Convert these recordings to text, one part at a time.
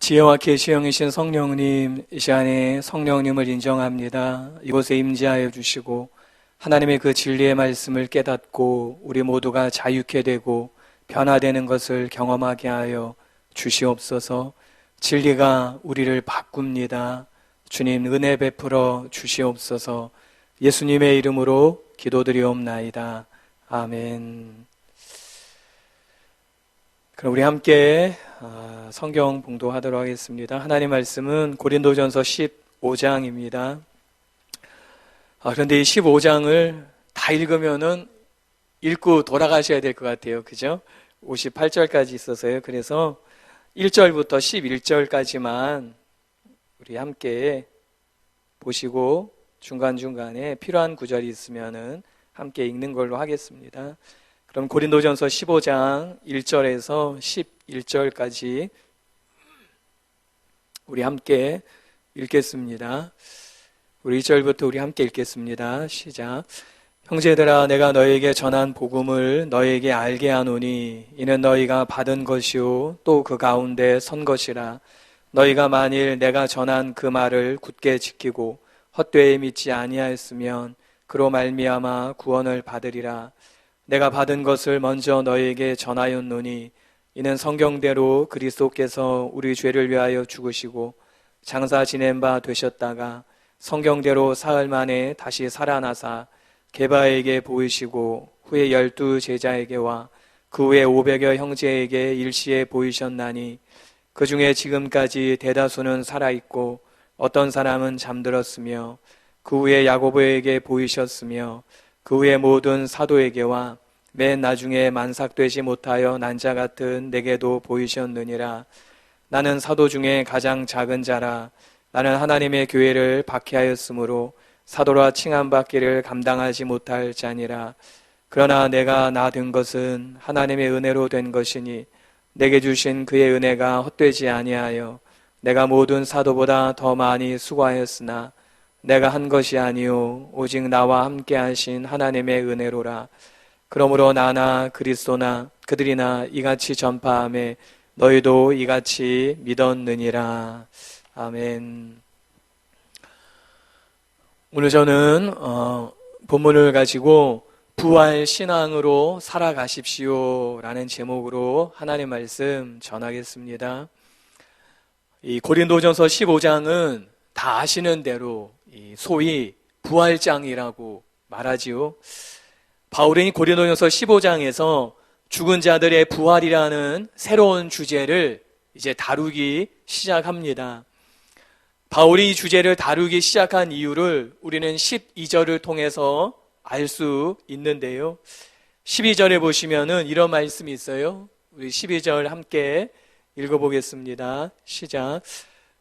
지혜와 계시형이신 성령님, 이 시간에 성령님을 인정합니다. 이곳에 임재하여 주시고 하나님의 그 진리의 말씀을 깨닫고 우리 모두가 자유케 되고 변화되는 것을 경험하게 하여 주시옵소서. 진리가 우리를 바꿉니다. 주님 은혜 베풀어 주시옵소서. 예수님의 이름으로 기도드리옵나이다. 아멘. 그럼 우리 함께 성경 봉독하도록 하겠습니다. 하나님 말씀은 고린도전서 15장입니다. 그런데 이 15장을 다 읽으면은 읽고 돌아가셔야 될 것 같아요. 그죠? 58절까지 있어서요. 그래서 1절부터 11절까지만 우리 함께 보시고 중간중간에 필요한 구절이 있으면은 함께 읽는 걸로 하겠습니다. 그럼 고린도전서 15장 1절에서 11절까지 우리 함께 읽겠습니다. 우리 1절부터 우리 함께 읽겠습니다. 시작. 형제들아, 내가 너에게 전한 복음을 너에게 알게 하노니 이는 너희가 받은 것이요 또 그 가운데 선 것이라. 너희가 만일 내가 전한 그 말을 굳게 지키고 헛되이 믿지 아니하였으면 그로 말미암아 구원을 받으리라. 내가 받은 것을 먼저 너희에게 전하였노니 이는 성경대로 그리스도께서 우리 죄를 위하여 죽으시고 장사 지낸 바 되셨다가 성경대로 사흘 만에 다시 살아나사 게바에게 보이시고 후에 12 제자에게와 그 후에 500여 형제에게 일시에 보이셨나니 그 중에 지금까지 대다수는 살아있고 어떤 사람은 잠들었으며 그 후에 야고보에게 보이셨으며 그 후에 모든 사도에게와 맨 나중에 만삭되지 못하여 난 자 같은 내게도 보이셨느니라. 나는 사도 중에 가장 작은 자라. 나는 하나님의 교회를 박해하였으므로 사도라 칭함받기를 감당하지 못할 자니라. 그러나 내가 나 된 것은 하나님의 은혜로 된 것이니 내게 주신 그의 은혜가 헛되지 아니하여 내가 모든 사도보다 더 많이 수고하였으나 내가 한 것이 아니요 오직 나와 함께 하신 하나님의 은혜로라. 그러므로 나나 그리스도나 그들이나 이같이 전파하며 너희도 이같이 믿었느니라. 아멘. 오늘 저는 본문을 가지고 부활 신앙으로 살아가십시오 라는 제목으로 하나님 말씀 전하겠습니다. 이 고린도전서 15장은 다 아시는 대로 소위 부활장이라고 말하지요. 바울은 고린도전서 15장에서 죽은 자들의 부활이라는 새로운 주제를 이제 다루기 시작합니다. 바울이 이 주제를 다루기 시작한 이유를 우리는 12절을 통해서 알 수 있는데요. 12절에 보시면은 이런 말씀이 있어요. 우리 12절 함께 읽어보겠습니다. 시작.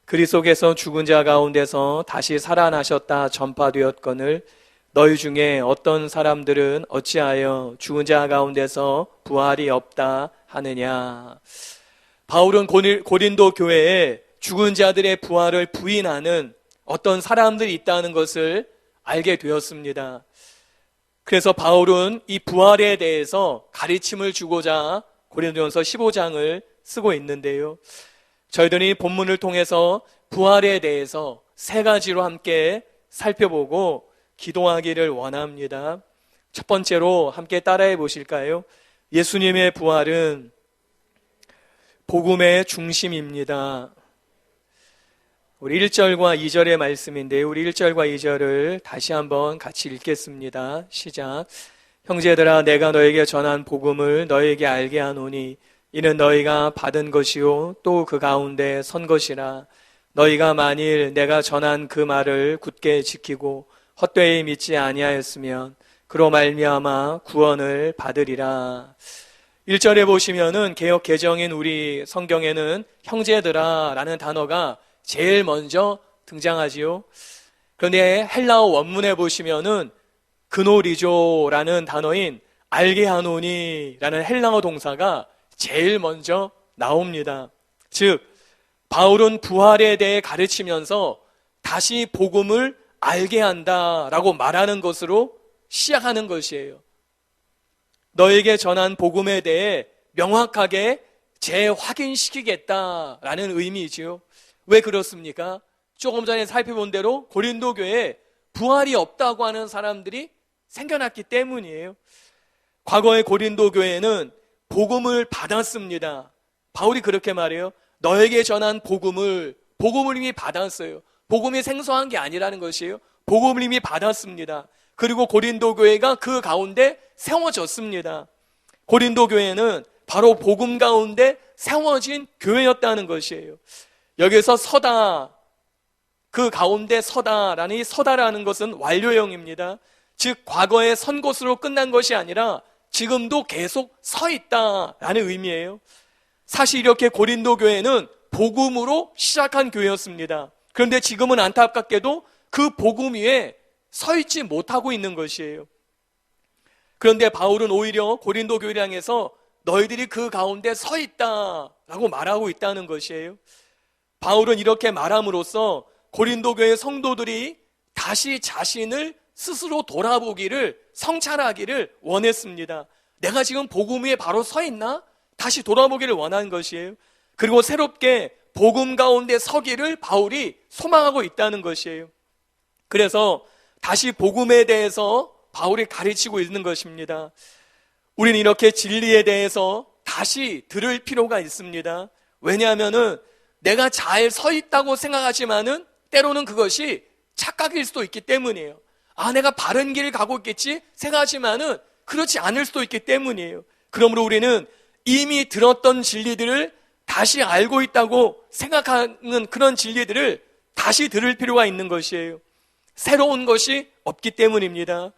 그리스도께서 죽은 자 가운데서 다시 살아나셨다 전파되었거늘 너희 중에 어떤 사람들은 어찌하여 죽은 자 가운데서 부활이 없다 하느냐. 바울은 고린도 교회에 죽은 자들의 부활을 부인하는 어떤 사람들이 있다는 것을 알게 되었습니다. 그래서 바울은 이 부활에 대해서 가르침을 주고자 고린도전서 15장을 쓰고 있는데요. 저희들이 본문을 통해서 부활에 대해서 세 가지로 함께 살펴보고 기도하기를 원합니다. 첫 번째로 함께 따라해 보실까요? 예수님의 부활은 복음의 중심입니다. 우리 1절과 2절의 말씀인데요. 우리 1절과 2절을 다시 한번 같이 읽겠습니다. 시작. 형제들아, 내가 너에게 전한 복음을 너에게 알게 하노니 이는 너희가 받은 것이요 또 그 가운데 선 것이라. 너희가 만일 내가 전한 그 말을 굳게 지키고 헛되이 믿지 아니하였으면 그로 말미암아 구원을 받으리라. 1절에 보시면은 개역 개정인 우리 성경에는 형제들아 라는 단어가 제일 먼저 등장하지요. 그런데 헬라어 원문에 보시면은 그노리조라는 단어인 알게 하노니 라는 헬라어 동사가 제일 먼저 나옵니다. 즉 바울은 부활에 대해 가르치면서 다시 복음을 알게 한다라고 말하는 것으로 시작하는 것이에요. 너에게 전한 복음에 대해 명확하게 재확인시키겠다라는 의미이지요. 왜 그렇습니까? 조금 전에 살펴본 대로 고린도 교회에 부활이 없다고 하는 사람들이 생겨났기 때문이에요. 과거의 고린도 교회는 복음을 받았습니다. 바울이 그렇게 말해요. 너에게 전한 복음을 이미 받았어요. 복음이 생소한 게 아니라는 것이에요. 복음을 이미 받았습니다. 그리고 고린도 교회가 그 가운데 세워졌습니다. 고린도 교회는 바로 복음 가운데 세워진 교회였다는 것이에요. 여기서 서다, 그 가운데 서다라는 이 서다라는 것은 완료형입니다. 즉 과거에 선 곳으로 끝난 것이 아니라 지금도 계속 서 있다라는 의미예요. 사실 이렇게 고린도 교회는 복음으로 시작한 교회였습니다. 그런데 지금은 안타깝게도 그 복음 위에 서 있지 못하고 있는 것이에요. 그런데 바울은 오히려 고린도 교회를 향해서 너희들이 그 가운데 서 있다라고 말하고 있다는 것이에요. 바울은 이렇게 말함으로써 고린도 교회 성도들이 다시 자신을 스스로 돌아보기를, 성찰하기를 원했습니다. 내가 지금 복음 위에 바로 서 있나? 다시 돌아보기를 원한 것이에요. 그리고 새롭게 복음 가운데 서기를 바울이 소망하고 있다는 것이에요. 그래서 다시 복음에 대해서 바울이 가르치고 있는 것입니다. 우리는 이렇게 진리에 대해서 다시 들을 필요가 있습니다. 왜냐하면은 내가 잘 서 있다고 생각하지만은 때로는 그것이 착각일 수도 있기 때문이에요. 내가 바른 길을 가고 있겠지 생각하지만은 그렇지 않을 수도 있기 때문이에요. 그러므로 우리는 이미 들었던 진리들을 다시 알고 있다고 생각하는 그런 진리들을 다시 들을 필요가 있는 것이에요. 새로운 것이 없기 때문입니다.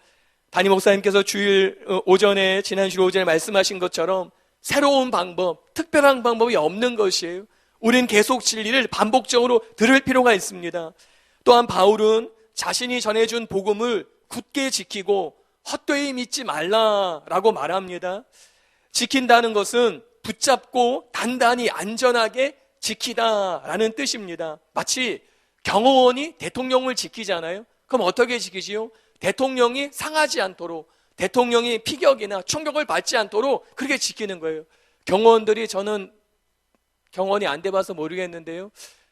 담임 목사님께서 주일 오전에, 지난 주일 오전에 말씀하신 것처럼 새로운 방법, 특별한 방법이 없는 것이에요. 우리는 계속 진리를 반복적으로 들을 필요가 있습니다. 또한 바울은 자신이 전해준 복음을 굳게 지키고 헛되이 믿지 말라라고 말합니다. 지킨다는 것은 붙잡고 단단히 안전하게 지키다라는 뜻입니다. 마치 경호원이 대통령을 지키잖아요. 그럼 어떻게 지키지요? 대통령이 상하지 않도록, 대통령이 피격이나 총격을 받지 않도록 그렇게 지키는 거예요. 경호원들이, 저는 경호원이 안 돼봐서 모르겠는데요,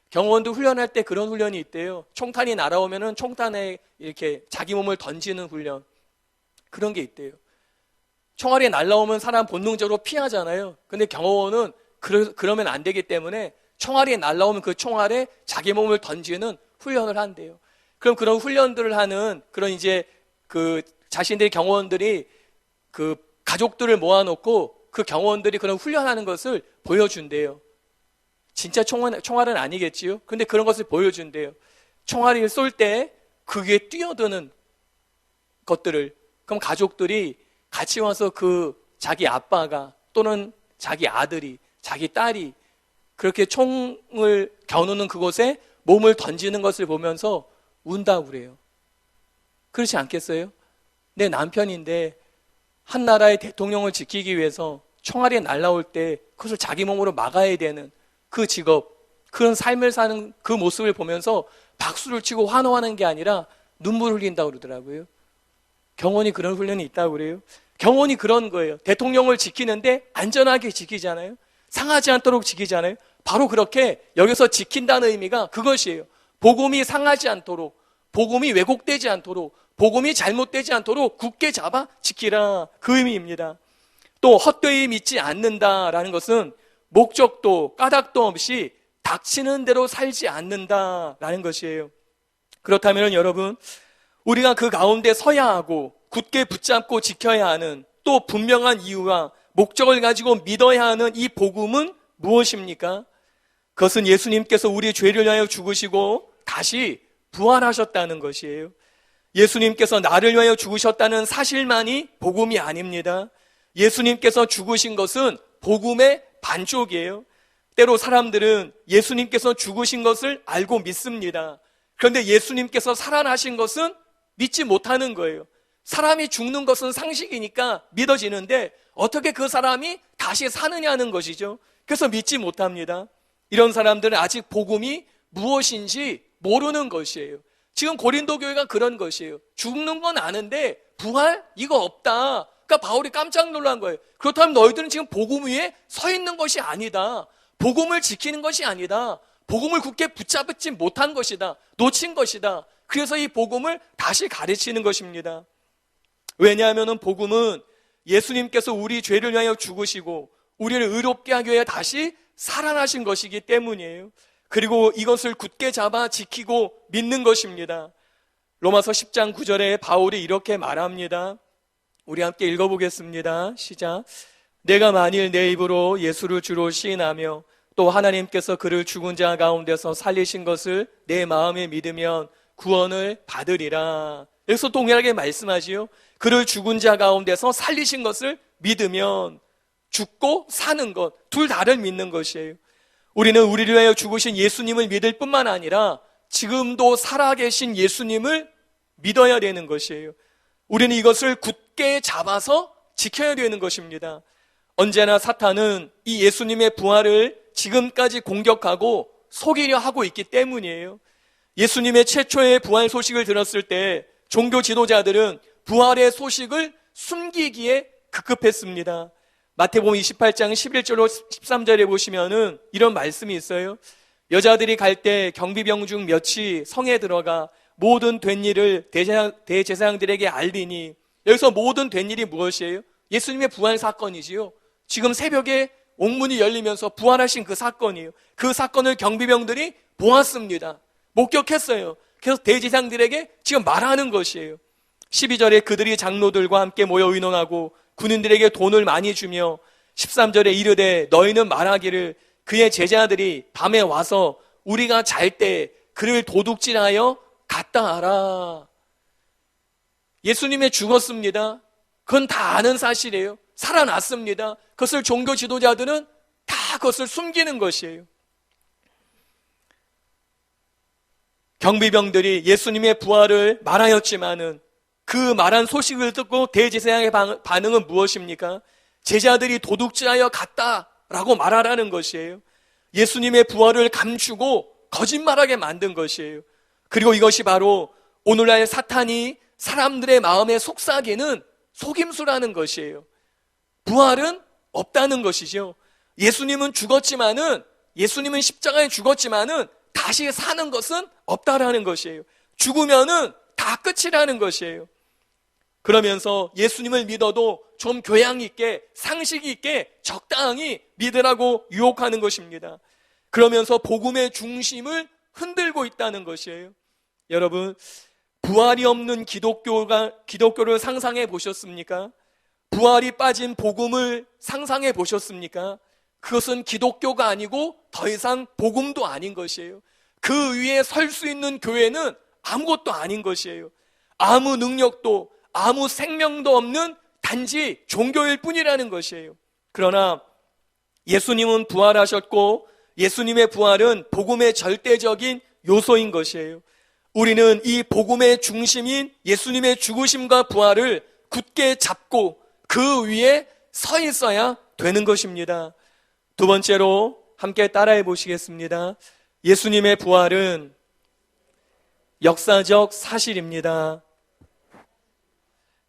경호원도 훈련할 때 그런 훈련이 있대요. 총탄이 날아오면은 총탄에 이렇게 자기 몸을 던지는 훈련, 그런 게 있대요. 총알이 날아오면 사람 본능적으로 피하잖아요. 근데 경호원은 그러면 안 되기 때문에 총알이 날아오면 그 총알에 자기 몸을 던지는 훈련을 한대요. 그럼 그런 훈련들을 하는 그런 이제 그 자신들의 경호원들이 그 가족들을 모아놓고 그 경호원들이 그런 훈련하는 것을 보여준대요. 진짜 총알은 아니겠지요. 근데 그런 것을 보여준대요. 총알을 쏠 때 그 위에 뛰어드는 것들을, 그럼 가족들이 같이 와서 그 자기 아빠가 또는 자기 아들이, 자기 딸이 그렇게 총을 겨누는 그곳에 몸을 던지는 것을 보면서 운다고 그래요. 그렇지 않겠어요? 내 남편인데 한 나라의 대통령을 지키기 위해서 총알이 날아올 때 그것을 자기 몸으로 막아야 되는 그 직업, 그런 삶을 사는 그 모습을 보면서 박수를 치고 환호하는 게 아니라 눈물을 흘린다고 그러더라고요. 경호원이 그런 훈련이 있다고 그래요. 경호원이 그런 거예요. 대통령을 지키는데 안전하게 지키잖아요. 상하지 않도록 지키잖아요. 바로 그렇게 여기서 지킨다는 의미가 그것이에요. 복음이 상하지 않도록, 복음이 왜곡되지 않도록, 복음이 잘못되지 않도록 굳게 잡아 지키라, 그 의미입니다. 또 헛되이 믿지 않는다라는 것은 목적도 까닭도 없이 닥치는 대로 살지 않는다라는 것이에요. 그렇다면 여러분, 우리가 그 가운데 서야 하고 굳게 붙잡고 지켜야 하는 또 분명한 이유와 목적을 가지고 믿어야 하는 이 복음은 무엇입니까? 그것은 예수님께서 우리 죄를 위하여 죽으시고 다시 부활하셨다는 것이에요. 예수님께서 나를 위하여 죽으셨다는 사실만이 복음이 아닙니다. 예수님께서 죽으신 것은 복음의 반쪽이에요. 때로 사람들은 예수님께서 죽으신 것을 알고 믿습니다. 그런데 예수님께서 살아나신 것은 믿지 못하는 거예요. 사람이 죽는 것은 상식이니까 믿어지는데 어떻게 그 사람이 다시 사느냐는 것이죠. 그래서 믿지 못합니다. 이런 사람들은 아직 복음이 무엇인지 모르는 것이에요. 지금 고린도 교회가 그런 것이에요. 죽는 건 아는데 부활? 이거 없다. 그러니까 바울이 깜짝 놀란 거예요. 그렇다면 너희들은 지금 복음 위에 서 있는 것이 아니다. 복음을 지키는 것이 아니다. 복음을 굳게 붙잡지 못한 것이다. 놓친 것이다. 그래서 이 복음을 다시 가르치는 것입니다. 왜냐하면 복음은 예수님께서 우리 죄를 위하여 죽으시고 우리를 의롭게 하기 위해 다시 살아나신 것이기 때문이에요. 그리고 이것을 굳게 잡아 지키고 믿는 것입니다. 로마서 10장 9절에 바울이 이렇게 말합니다. 우리 함께 읽어보겠습니다. 시작. 내가 만일 내 입으로 예수를 주로 시인하며 또 하나님께서 그를 죽은 자 가운데서 살리신 것을 내 마음에 믿으면 구원을 받으리라. 여기서 동일하게 말씀하지요. 그를 죽은 자 가운데서 살리신 것을 믿으면 죽고 사는 것, 둘 다를 믿는 것이에요. 우리는 우리를 위하여 죽으신 예수님을 믿을 뿐만 아니라 지금도 살아계신 예수님을 믿어야 되는 것이에요. 우리는 이것을 굳게 잡아서 지켜야 되는 것입니다. 언제나 사탄은 이 예수님의 부활을 지금까지 공격하고 속이려 하고 있기 때문이에요. 예수님의 최초의 부활 소식을 들었을 때 종교 지도자들은 부활의 소식을 숨기기에 급급했습니다. 마태복음 28장 11절로 13절에 보시면은 이런 말씀이 있어요. 여자들이 갈 때 경비병 중 몇이 성에 들어가 모든 된 일을 대제사장들에게 알리니, 여기서 모든 된 일이 무엇이에요? 예수님의 부활 사건이지요. 지금 새벽에 옥문이 열리면서 부활하신 그 사건이에요. 그 사건을 경비병들이 보았습니다. 목격했어요. 그래서 대제사장들에게 지금 말하는 것이에요. 12절에 그들이 장로들과 함께 모여 의논하고 군인들에게 돈을 많이 주며 13절에 이르되 너희는 말하기를 그의 제자들이 밤에 와서 우리가 잘 때 그를 도둑질하여 갔다 하라. 예수님이 죽었습니다. 그건 다 아는 사실이에요. 살아났습니다. 그것을 종교 지도자들은 다 그것을 숨기는 것이에요. 경비병들이 예수님의 부활을 말하였지만은 그 말한 소식을 듣고 대제사장의 반응은 무엇입니까? 제자들이 도둑질하여 갔다라고 말하라는 것이에요. 예수님의 부활을 감추고 거짓말하게 만든 것이에요. 그리고 이것이 바로 오늘날 사탄이 사람들의 마음에 속삭이는 속임수라는 것이에요. 부활은 없다는 것이죠. 예수님은 죽었지만은, 예수님은 십자가에 죽었지만은 다시 사는 것은 없다라는 것이에요. 죽으면은 다 끝이라는 것이에요. 그러면서 예수님을 믿어도 좀 교양 있게, 상식 있게 적당히 믿으라고 유혹하는 것입니다. 그러면서 복음의 중심을 흔들고 있다는 것이에요. 여러분, 부활이 없는 기독교를 상상해 보셨습니까? 부활이 빠진 복음을 상상해 보셨습니까? 그것은 기독교가 아니고 더 이상 복음도 아닌 것이에요. 그 위에 설 수 있는 교회는 아무것도 아닌 것이에요. 아무 능력도 아무 생명도 없는 단지 종교일 뿐이라는 것이에요. 그러나 예수님은 부활하셨고 예수님의 부활은 복음의 절대적인 요소인 것이에요. 우리는 이 복음의 중심인 예수님의 죽으심과 부활을 굳게 잡고 그 위에 서 있어야 되는 것입니다. 두 번째로 함께 따라해 보시겠습니다. 예수님의 부활은 역사적 사실입니다.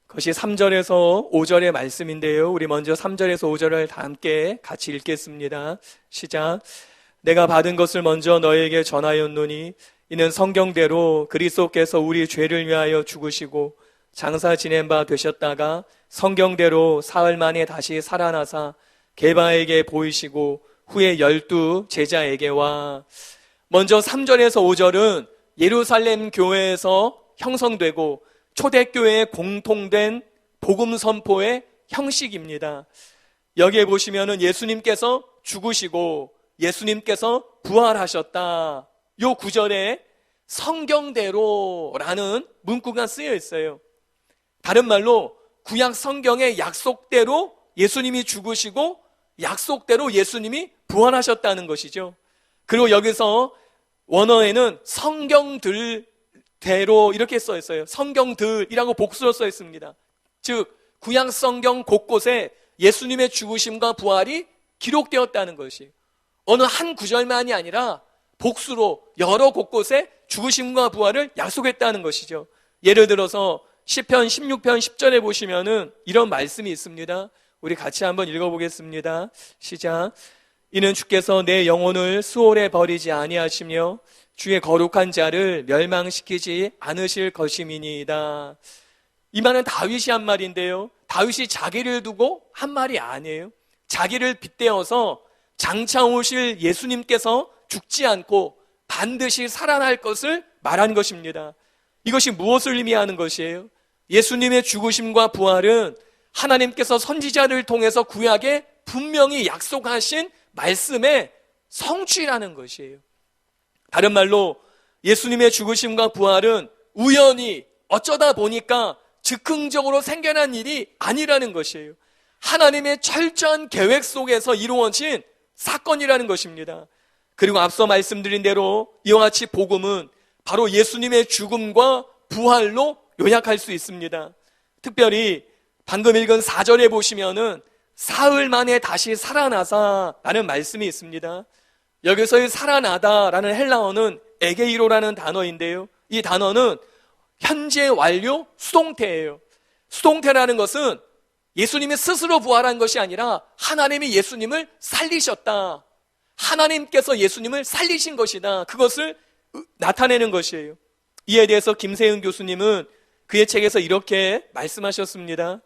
그것이 3절에서 5절의 말씀인데요. 우리 먼저 3절에서 5절을 다 함께 같이 읽겠습니다. 시작. 내가 받은 것을 먼저 너에게 전하였노니 이는 성경대로 그리스도께서 우리 죄를 위하여 죽으시고 장사 지낸 바 되셨다가 성경대로 사흘 만에 다시 살아나사 게바에게 보이시고 후에 12 제자에게와. 먼저 3절에서 5절은 예루살렘 교회에서 형성되고 초대교회의 공통된 복음 선포의 형식입니다. 여기에 보시면은 예수님께서 죽으시고 예수님께서 부활하셨다. 요 구절에 성경대로라는 문구가 쓰여 있어요. 다른 말로 구약 성경의 약속대로 예수님이 죽으시고 약속대로 예수님이 부활하셨다는 것이죠. 그리고 여기서 원어에는 성경들대로 이렇게 써 있어요. 성경들이라고 복수로 써 있습니다. 즉 구약 성경 곳곳에 예수님의 죽으심과 부활이 기록되었다는 것이 어느 한 구절만이 아니라 복수로 여러 곳곳에 죽으심과 부활을 약속했다는 것이죠. 예를 들어서 시편 16편 10절에 보시면은 이런 말씀이 있습니다. 우리 같이 한번 읽어보겠습니다. 시작. 이는 주께서 내 영혼을 수월에 버리지 아니하시며 주의 거룩한 자를 멸망시키지 않으실 것임이니이다. 이 말은 다윗이 한 말인데요, 다윗이 자기를 두고 한 말이 아니에요. 자기를 빗대어서 장차 오실 예수님께서 죽지 않고 반드시 살아날 것을 말한 것입니다. 이것이 무엇을 의미하는 것이에요? 예수님의 죽으심과 부활은 하나님께서 선지자를 통해서 구약에 분명히 약속하신 말씀의 성취라는 것이에요. 다른 말로 예수님의 죽으심과 부활은 우연히 어쩌다 보니까 즉흥적으로 생겨난 일이 아니라는 것이에요. 하나님의 철저한 계획 속에서 이루어진 사건이라는 것입니다. 그리고 앞서 말씀드린 대로 이와 같이 복음은 바로 예수님의 죽음과 부활로 요약할 수 있습니다. 특별히 방금 읽은 4절에 보시면은 사흘 만에 다시 살아나사라는 말씀이 있습니다. 여기서의 살아나다라는 헬라어는 에게이로라는 단어인데요, 이 단어는 현재 완료 수동태예요. 수동태라는 것은 예수님이 스스로 부활한 것이 아니라 하나님이 예수님을 살리셨다, 하나님께서 예수님을 살리신 것이다, 그것을 나타내는 것이에요. 이에 대해서 김세윤 교수님은 그의 책에서 이렇게 말씀하셨습니다.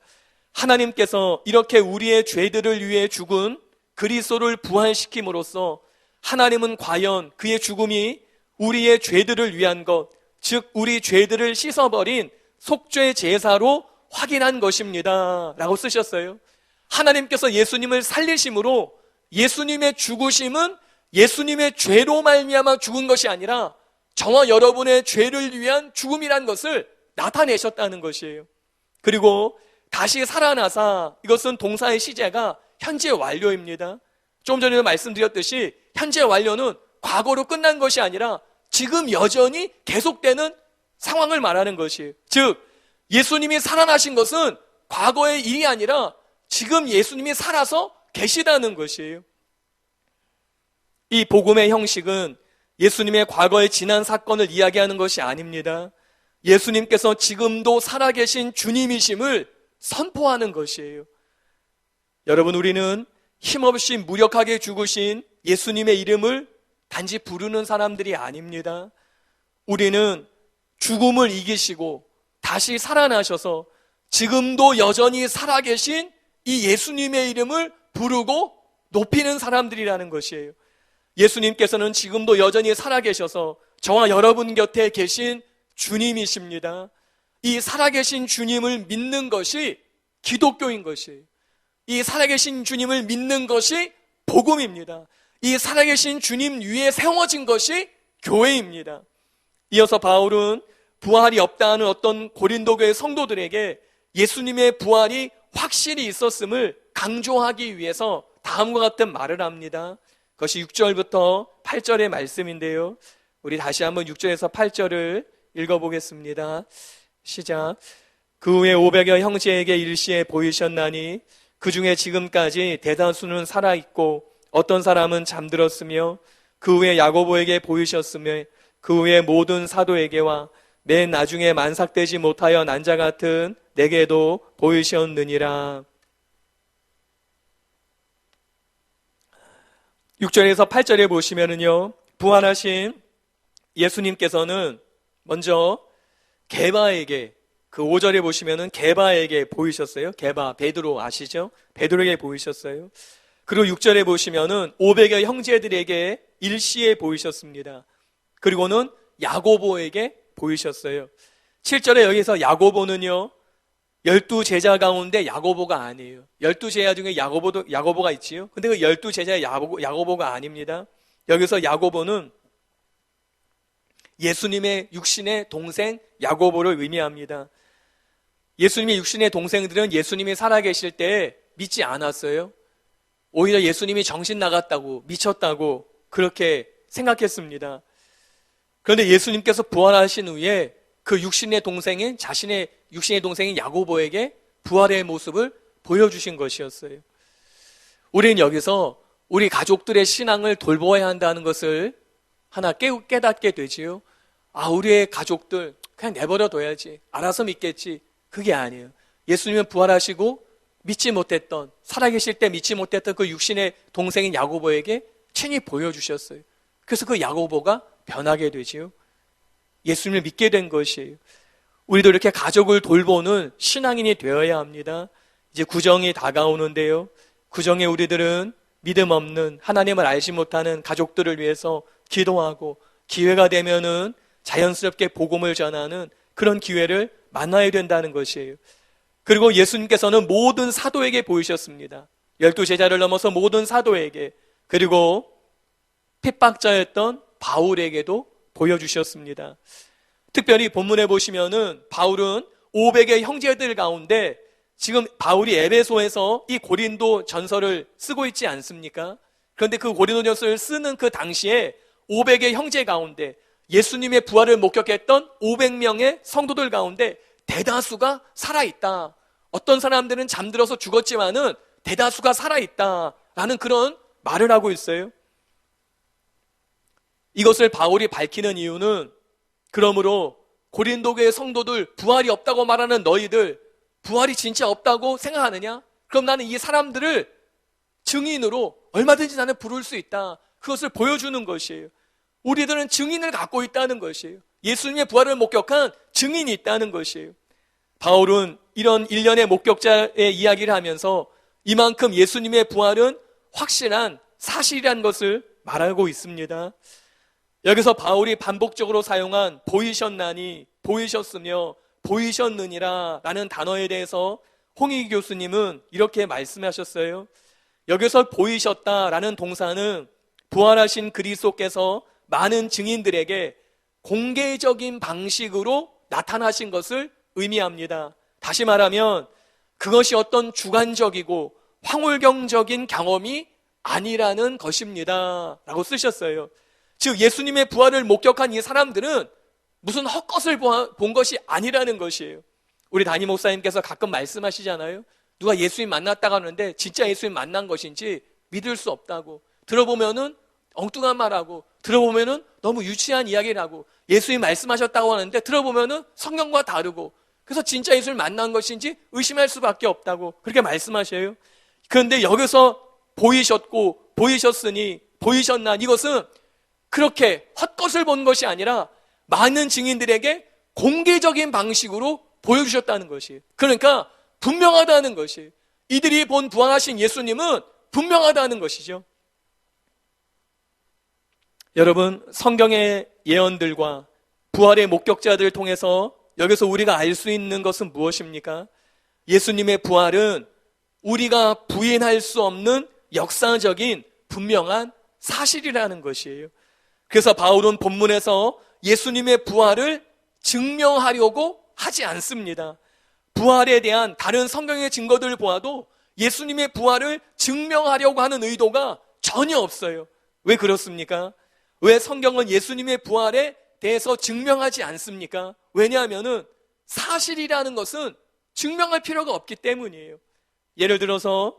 하나님께서 이렇게 우리의 죄들을 위해 죽은 그리스도를 부활시킴으로써 하나님은 과연 그의 죽음이 우리의 죄들을 위한 것, 즉 우리 죄들을 씻어버린 속죄 제사로 확인한 것입니다 라고 쓰셨어요. 하나님께서 예수님을 살리심으로 예수님의 죽으심은 예수님의 죄로 말미암아 죽은 것이 아니라 저와 여러분의 죄를 위한 죽음이란 것을 나타내셨다는 것이에요. 그리고 다시 살아나사, 이것은 동사의 시제가 현재 완료입니다. 좀 전에도 말씀드렸듯이 현재 완료는 과거로 끝난 것이 아니라 지금 여전히 계속되는 상황을 말하는 것이에요. 즉 예수님이 살아나신 것은 과거의 일이 아니라 지금 예수님이 살아서 계시다는 것이에요. 이 복음의 형식은 예수님의 과거의 지난 사건을 이야기하는 것이 아닙니다. 예수님께서 지금도 살아계신 주님이심을 선포하는 것이에요. 여러분, 우리는 힘없이 무력하게 죽으신 예수님의 이름을 단지 부르는 사람들이 아닙니다. 우리는 죽음을 이기시고 다시 살아나셔서 지금도 여전히 살아계신 이 예수님의 이름을 부르고 높이는 사람들이라는 것이에요. 예수님께서는 지금도 여전히 살아계셔서 저와 여러분 곁에 계신 주님이십니다. 이 살아계신 주님을 믿는 것이 기독교인 것이에요. 이 살아계신 주님을 믿는 것이 복음입니다. 이 살아계신 주님 위에 세워진 것이 교회입니다. 이어서 바울은 부활이 없다는 어떤 고린도교의 성도들에게 예수님의 부활이 확실히 있었음을 강조하기 위해서 다음과 같은 말을 합니다. 그것이 6절부터 8절의 말씀인데요, 우리 다시 한번 6절에서 8절을 읽어보겠습니다. 시작. 그 후에 500여 형제에게 일시에 보이셨나니 그 중에 지금까지 대다수는 살아있고 어떤 사람은 잠들었으며, 그 후에 야고보에게 보이셨으며 그 후에 모든 사도에게와 맨 나중에 만삭되지 못하여 난 자 같은 내게도 보이셨느니라. 6절에서 8절에 보시면은요, 부활하신 예수님께서는 먼저 게바에게, 그 5절에 보시면은 게바에게 보이셨어요. 게바, 베드로 아시죠? 베드로에게 보이셨어요. 그리고 6절에 보시면은 500여 형제들에게 일시에 보이셨습니다. 그리고는 야고보에게 보이셨어요. 7절에 여기서 야고보는요, 12제자 가운데 야고보가 아니에요. 12제자 중에 야고보가 있지요. 근데 그 12제자의 야고보가 아닙니다. 여기서 야고보는 예수님의 육신의 동생 야고보를 의미합니다. 예수님의 육신의 동생들은 예수님이 살아계실 때 믿지 않았어요. 오히려 예수님이 정신 나갔다고, 미쳤다고 그렇게 생각했습니다. 그런데 예수님께서 부활하신 후에 그 육신의 동생인, 자신의 육신의 동생인 야고보에게 부활의 모습을 보여주신 것이었어요. 우리는 여기서 우리 가족들의 신앙을 돌보아야 한다는 것을 하나 깨닫게 되지요. 아, 우리의 가족들 그냥 내버려 둬야지, 알아서 믿겠지, 그게 아니에요. 예수님은 부활하시고 믿지 못했던, 살아계실 때 믿지 못했던 그 육신의 동생인 야고보에게 친히 보여주셨어요. 그래서 그 야고보가 변하게 되지요. 예수님을 믿게 된 것이에요. 우리도 이렇게 가족을 돌보는 신앙인이 되어야 합니다. 이제 구정이 다가오는데요. 구정에 우리들은 믿음 없는, 하나님을 알지 못하는 가족들을 위해서 기도하고, 기회가 되면은 자연스럽게 복음을 전하는 그런 기회를 만나야 된다는 것이에요. 그리고 예수님께서는 모든 사도에게 보이셨습니다. 12제자를 넘어서 모든 사도에게, 그리고 핍박자였던 바울에게도 보여주셨습니다. 특별히 본문에 보시면은 바울은 500의 형제들 가운데 지금 바울이 에베소에서 이 고린도 전서를 쓰고 있지 않습니까? 그런데 그 고린도 전서를 쓰는 그 당시에 500의 형제 가운데 예수님의 부활을 목격했던 500명의 성도들 가운데 대다수가 살아있다. 어떤 사람들은 잠들어서 죽었지만은 대다수가 살아있다라는 그런 말을 하고 있어요. 이것을 바울이 밝히는 이유는, 그러므로 고린도 교회 성도들, 부활이 없다고 말하는 너희들 부활이 진짜 없다고 생각하느냐? 그럼 나는 이 사람들을 증인으로 얼마든지 나는 부를 수 있다. 그것을 보여주는 것이에요. 우리들은 증인을 갖고 있다는 것이에요. 예수님의 부활을 목격한 증인이 있다는 것이에요. 바울은 이런 일련의 목격자의 이야기를 하면서 이만큼 예수님의 부활은 확실한 사실이라는 것을 말하고 있습니다. 여기서 바울이 반복적으로 사용한 보이셨나니, 보이셨으며, 보이셨느니라 라는 단어에 대해서 홍익 교수님은 이렇게 말씀하셨어요. 여기서 보이셨다라는 동사는 부활하신 그리스도께서 많은 증인들에게 공개적인 방식으로 나타나신 것을 의미합니다. 다시 말하면 그것이 어떤 주관적이고 황홀경적인 경험이 아니라는 것입니다 라고 쓰셨어요. 즉 예수님의 부활을 목격한 이 사람들은 무슨 헛것을 본 것이 아니라는 것이에요. 우리 담임 목사님께서 가끔 말씀하시잖아요. 누가 예수님 만났다고 하는데 진짜 예수님 만난 것인지 믿을 수 없다고. 들어보면은 엉뚱한 말하고, 들어보면은 너무 유치한 이야기를 하고, 예수님 말씀하셨다고 하는데 들어보면은 성경과 다르고, 그래서 진짜 예수를 만난 것인지 의심할 수밖에 없다고 그렇게 말씀하셔요. 그런데 여기서 보이셨고, 보이셨으니, 보이셨나, 이것은 그렇게 헛것을 본 것이 아니라 많은 증인들에게 공개적인 방식으로 보여주셨다는 것이에요. 그러니까 분명하다는 것이에요. 이들이 본 부활하신 예수님은 분명하다는 것이죠. 여러분, 성경의 예언들과 부활의 목격자들을 통해서 여기서 우리가 알 수 있는 것은 무엇입니까? 예수님의 부활은 우리가 부인할 수 없는 역사적인 분명한 사실이라는 것이에요. 그래서 바울은 본문에서 예수님의 부활을 증명하려고 하지 않습니다. 부활에 대한 다른 성경의 증거들을 보아도 예수님의 부활을 증명하려고 하는 의도가 전혀 없어요. 왜 그렇습니까? 왜 성경은 예수님의 부활에 대해서 증명하지 않습니까? 왜냐하면은 사실이라는 것은 증명할 필요가 없기 때문이에요. 예를 들어서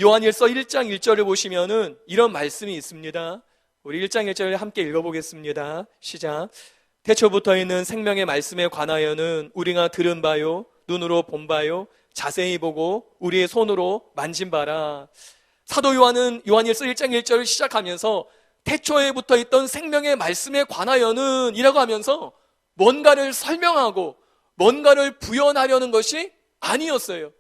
요한일서 1장 1절을 보시면은 이런 말씀이 있습니다. 우리 1장 1절을 함께 읽어보겠습니다. 시작. 태초부터 있는 생명의 말씀에 관하여는 우리가 들은 바요, 눈으로 본 바요, 자세히 보고 우리의 손으로 만진 바라. 사도 요한은 요한일서 1장 1절을 시작하면서 태초에 붙어 있던 생명의 말씀에 관하여는 이라고 하면서 뭔가를 설명하고 뭔가를 부연하려는 것이 아니었어요.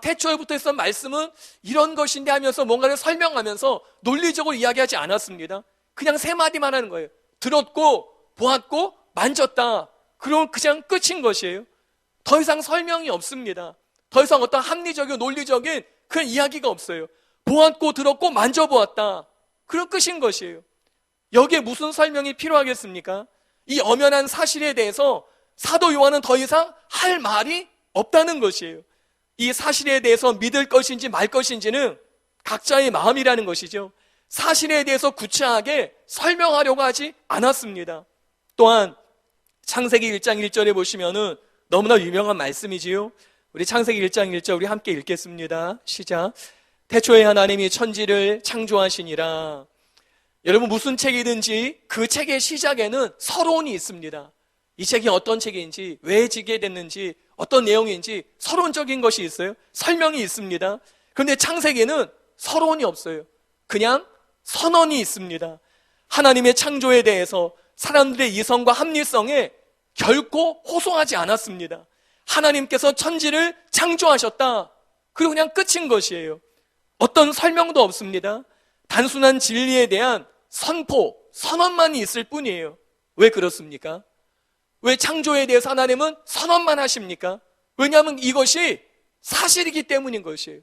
태초에 붙어 있던 말씀은 이런 것인데 하면서 뭔가를 설명하면서 논리적으로 이야기하지 않았습니다. 그냥 세 마디만 하는 거예요. 들었고 보았고 만졌다. 그럼 그냥 끝인 것이에요. 더 이상 설명이 없습니다. 더 이상 어떤 합리적이고 논리적인 그런 이야기가 없어요. 보았고 들었고 만져보았다. 그런 끝인 것이에요. 여기에 무슨 설명이 필요하겠습니까? 이 엄연한 사실에 대해서 사도 요한은 더 이상 할 말이 없다는 것이에요. 이 사실에 대해서 믿을 것인지 말 것인지는 각자의 마음이라는 것이죠. 사실에 대해서 구체하게 설명하려고 하지 않았습니다. 또한 창세기 1장 1절에 보시면은 너무나 유명한 말씀이지요. 우리 창세기 1장 1절 우리 함께 읽겠습니다. 시작. 태초에 하나님이 천지를 창조하시니라. 여러분, 무슨 책이든지 그 책의 시작에는 서론이 있습니다. 이 책이 어떤 책인지, 왜 지게 됐는지, 어떤 내용인지 서론적인 것이 있어요. 설명이 있습니다. 그런데 창세기에는 서론이 없어요. 그냥 선언이 있습니다. 하나님의 창조에 대해서 사람들의 이성과 합리성에 결코 호소하지 않았습니다. 하나님께서 천지를 창조하셨다. 그리고 그냥 끝인 것이에요. 어떤 설명도 없습니다. 단순한 진리에 대한 선포, 선언만이 있을 뿐이에요. 왜 그렇습니까? 왜 창조에 대해서 하나님은 선언만 하십니까? 왜냐하면 이것이 사실이기 때문인 것이에요.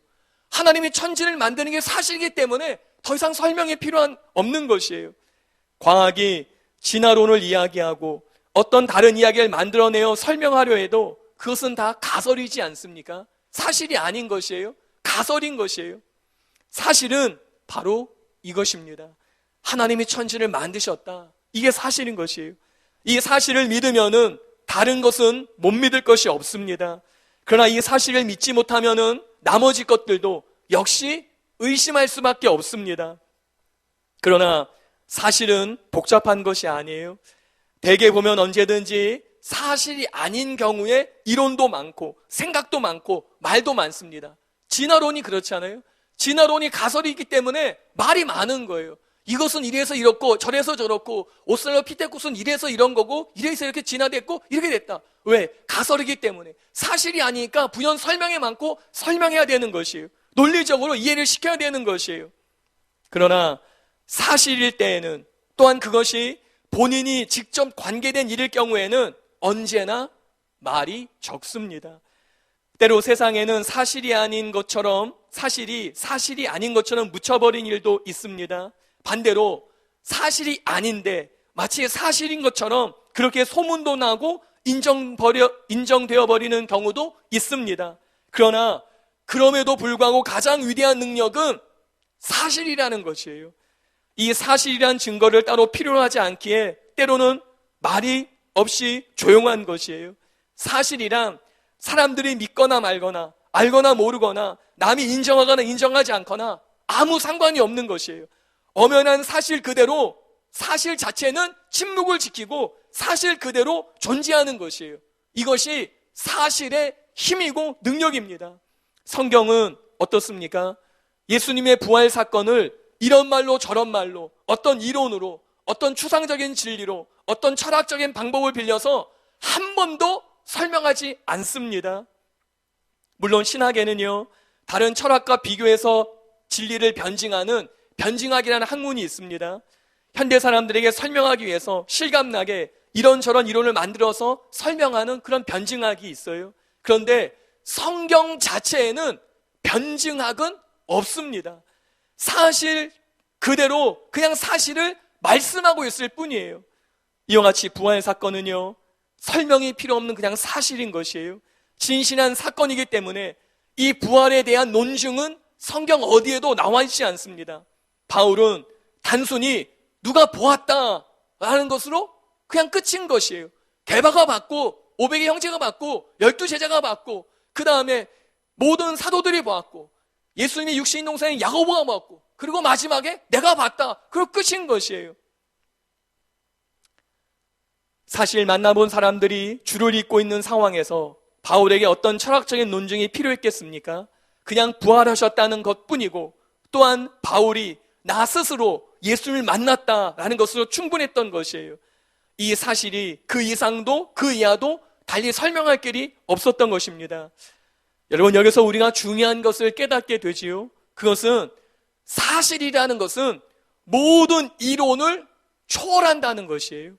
하나님이 천지를 만드는 게 사실이기 때문에 더 이상 설명이 없는 것이에요. 과학이 진화론을 이야기하고 어떤 다른 이야기를 만들어내어 설명하려 해도 그것은 다 가설이지 않습니까? 사실이 아닌 것이에요. 가설인 것이에요. 사실은 바로 이것입니다. 하나님이 천지를 만드셨다. 이게 사실인 것이에요. 이 사실을 믿으면은 다른 것은 못 믿을 것이 없습니다. 그러나 이 사실을 믿지 못하면은 나머지 것들도 역시 의심할 수밖에 없습니다. 그러나 사실은 복잡한 것이 아니에요. 대개 보면 언제든지 사실이 아닌 경우에 이론도 많고 생각도 많고 말도 많습니다. 진화론이 그렇지 않아요? 진화론이 가설이기 때문에 말이 많은 거예요. 이것은 이래서 이렇고 저래서 저렇고 오스트랄로피테쿠스는 이래서 이런 거고 이래서 이렇게 진화됐고 이렇게 됐다. 왜? 가설이기 때문에. 사실이 아니니까 부연 설명이 많고 설명해야 되는 것이에요. 논리적으로 이해를 시켜야 되는 것이에요. 그러나 사실일 때에는 또한 그것이 본인이 직접 관계된 일일 경우에는 언제나 말이 적습니다. 때로 세상에는 사실이 아닌 것처럼 사실이 아닌 것처럼 묻혀버린 일도 있습니다. 반대로 사실이 아닌데 마치 사실인 것처럼 그렇게 소문도 나고 인정되어 버리는 경우도 있습니다. 그러나 그럼에도 불구하고 가장 위대한 능력은 사실이라는 것이에요. 이 사실이란 증거를 따로 필요로 하지 않기에 때로는 말이 없이 조용한 것이에요. 사실이란 사람들이 믿거나 말거나 알거나 모르거나 남이 인정하거나 인정하지 않거나 아무 상관이 없는 것이에요. 엄연한 사실 그대로 사실 자체는 침묵을 지키고 사실 그대로 존재하는 것이에요. 이것이 사실의 힘이고 능력입니다. 성경은 어떻습니까? 예수님의 부활 사건을 이런 말로 저런 말로 어떤 이론으로 어떤 추상적인 진리로 어떤 철학적인 방법을 빌려서 한 번도 설명하지 않습니다. 물론 신학에는요, 다른 철학과 비교해서 진리를 변증학이라는 학문이 있습니다. 현대 사람들에게 설명하기 위해서 실감나게 이런저런 이론을 만들어서 설명하는 그런 변증학이 있어요. 그런데 성경 자체에는 변증학은 없습니다. 사실 그대로 그냥 사실을 말씀하고 있을 뿐이에요. 이와 같이 부활 사건은요, 설명이 필요 없는 그냥 사실인 것이에요. 진실한 사건이기 때문에 이 부활에 대한 논증은 성경 어디에도 나와 있지 않습니다. 바울은 단순히 누가 보았다라는 것으로 그냥 끝인 것이에요. 게바가 봤고 500의 형제가 봤고 12제자가 봤고 그 다음에 모든 사도들이 보았고 예수님의 육신 동생인 야고보가 봤고 그리고 마지막에 내가 봤다. 그리고 끝인 것이에요. 사실 만나본 사람들이 줄을 잇고 있는 상황에서 바울에게 어떤 철학적인 논증이 필요했겠습니까? 그냥 부활하셨다는 것뿐이고 또한 바울이 나 스스로 예수님을 만났다라는 것으로 충분했던 것이에요. 이 사실이 그 이상도 그 이하도 달리 설명할 길이 없었던 것입니다. 여러분, 여기서 우리가 중요한 것을 깨닫게 되지요. 그것은 사실이라는 것은 모든 이론을 초월한다는 것이에요.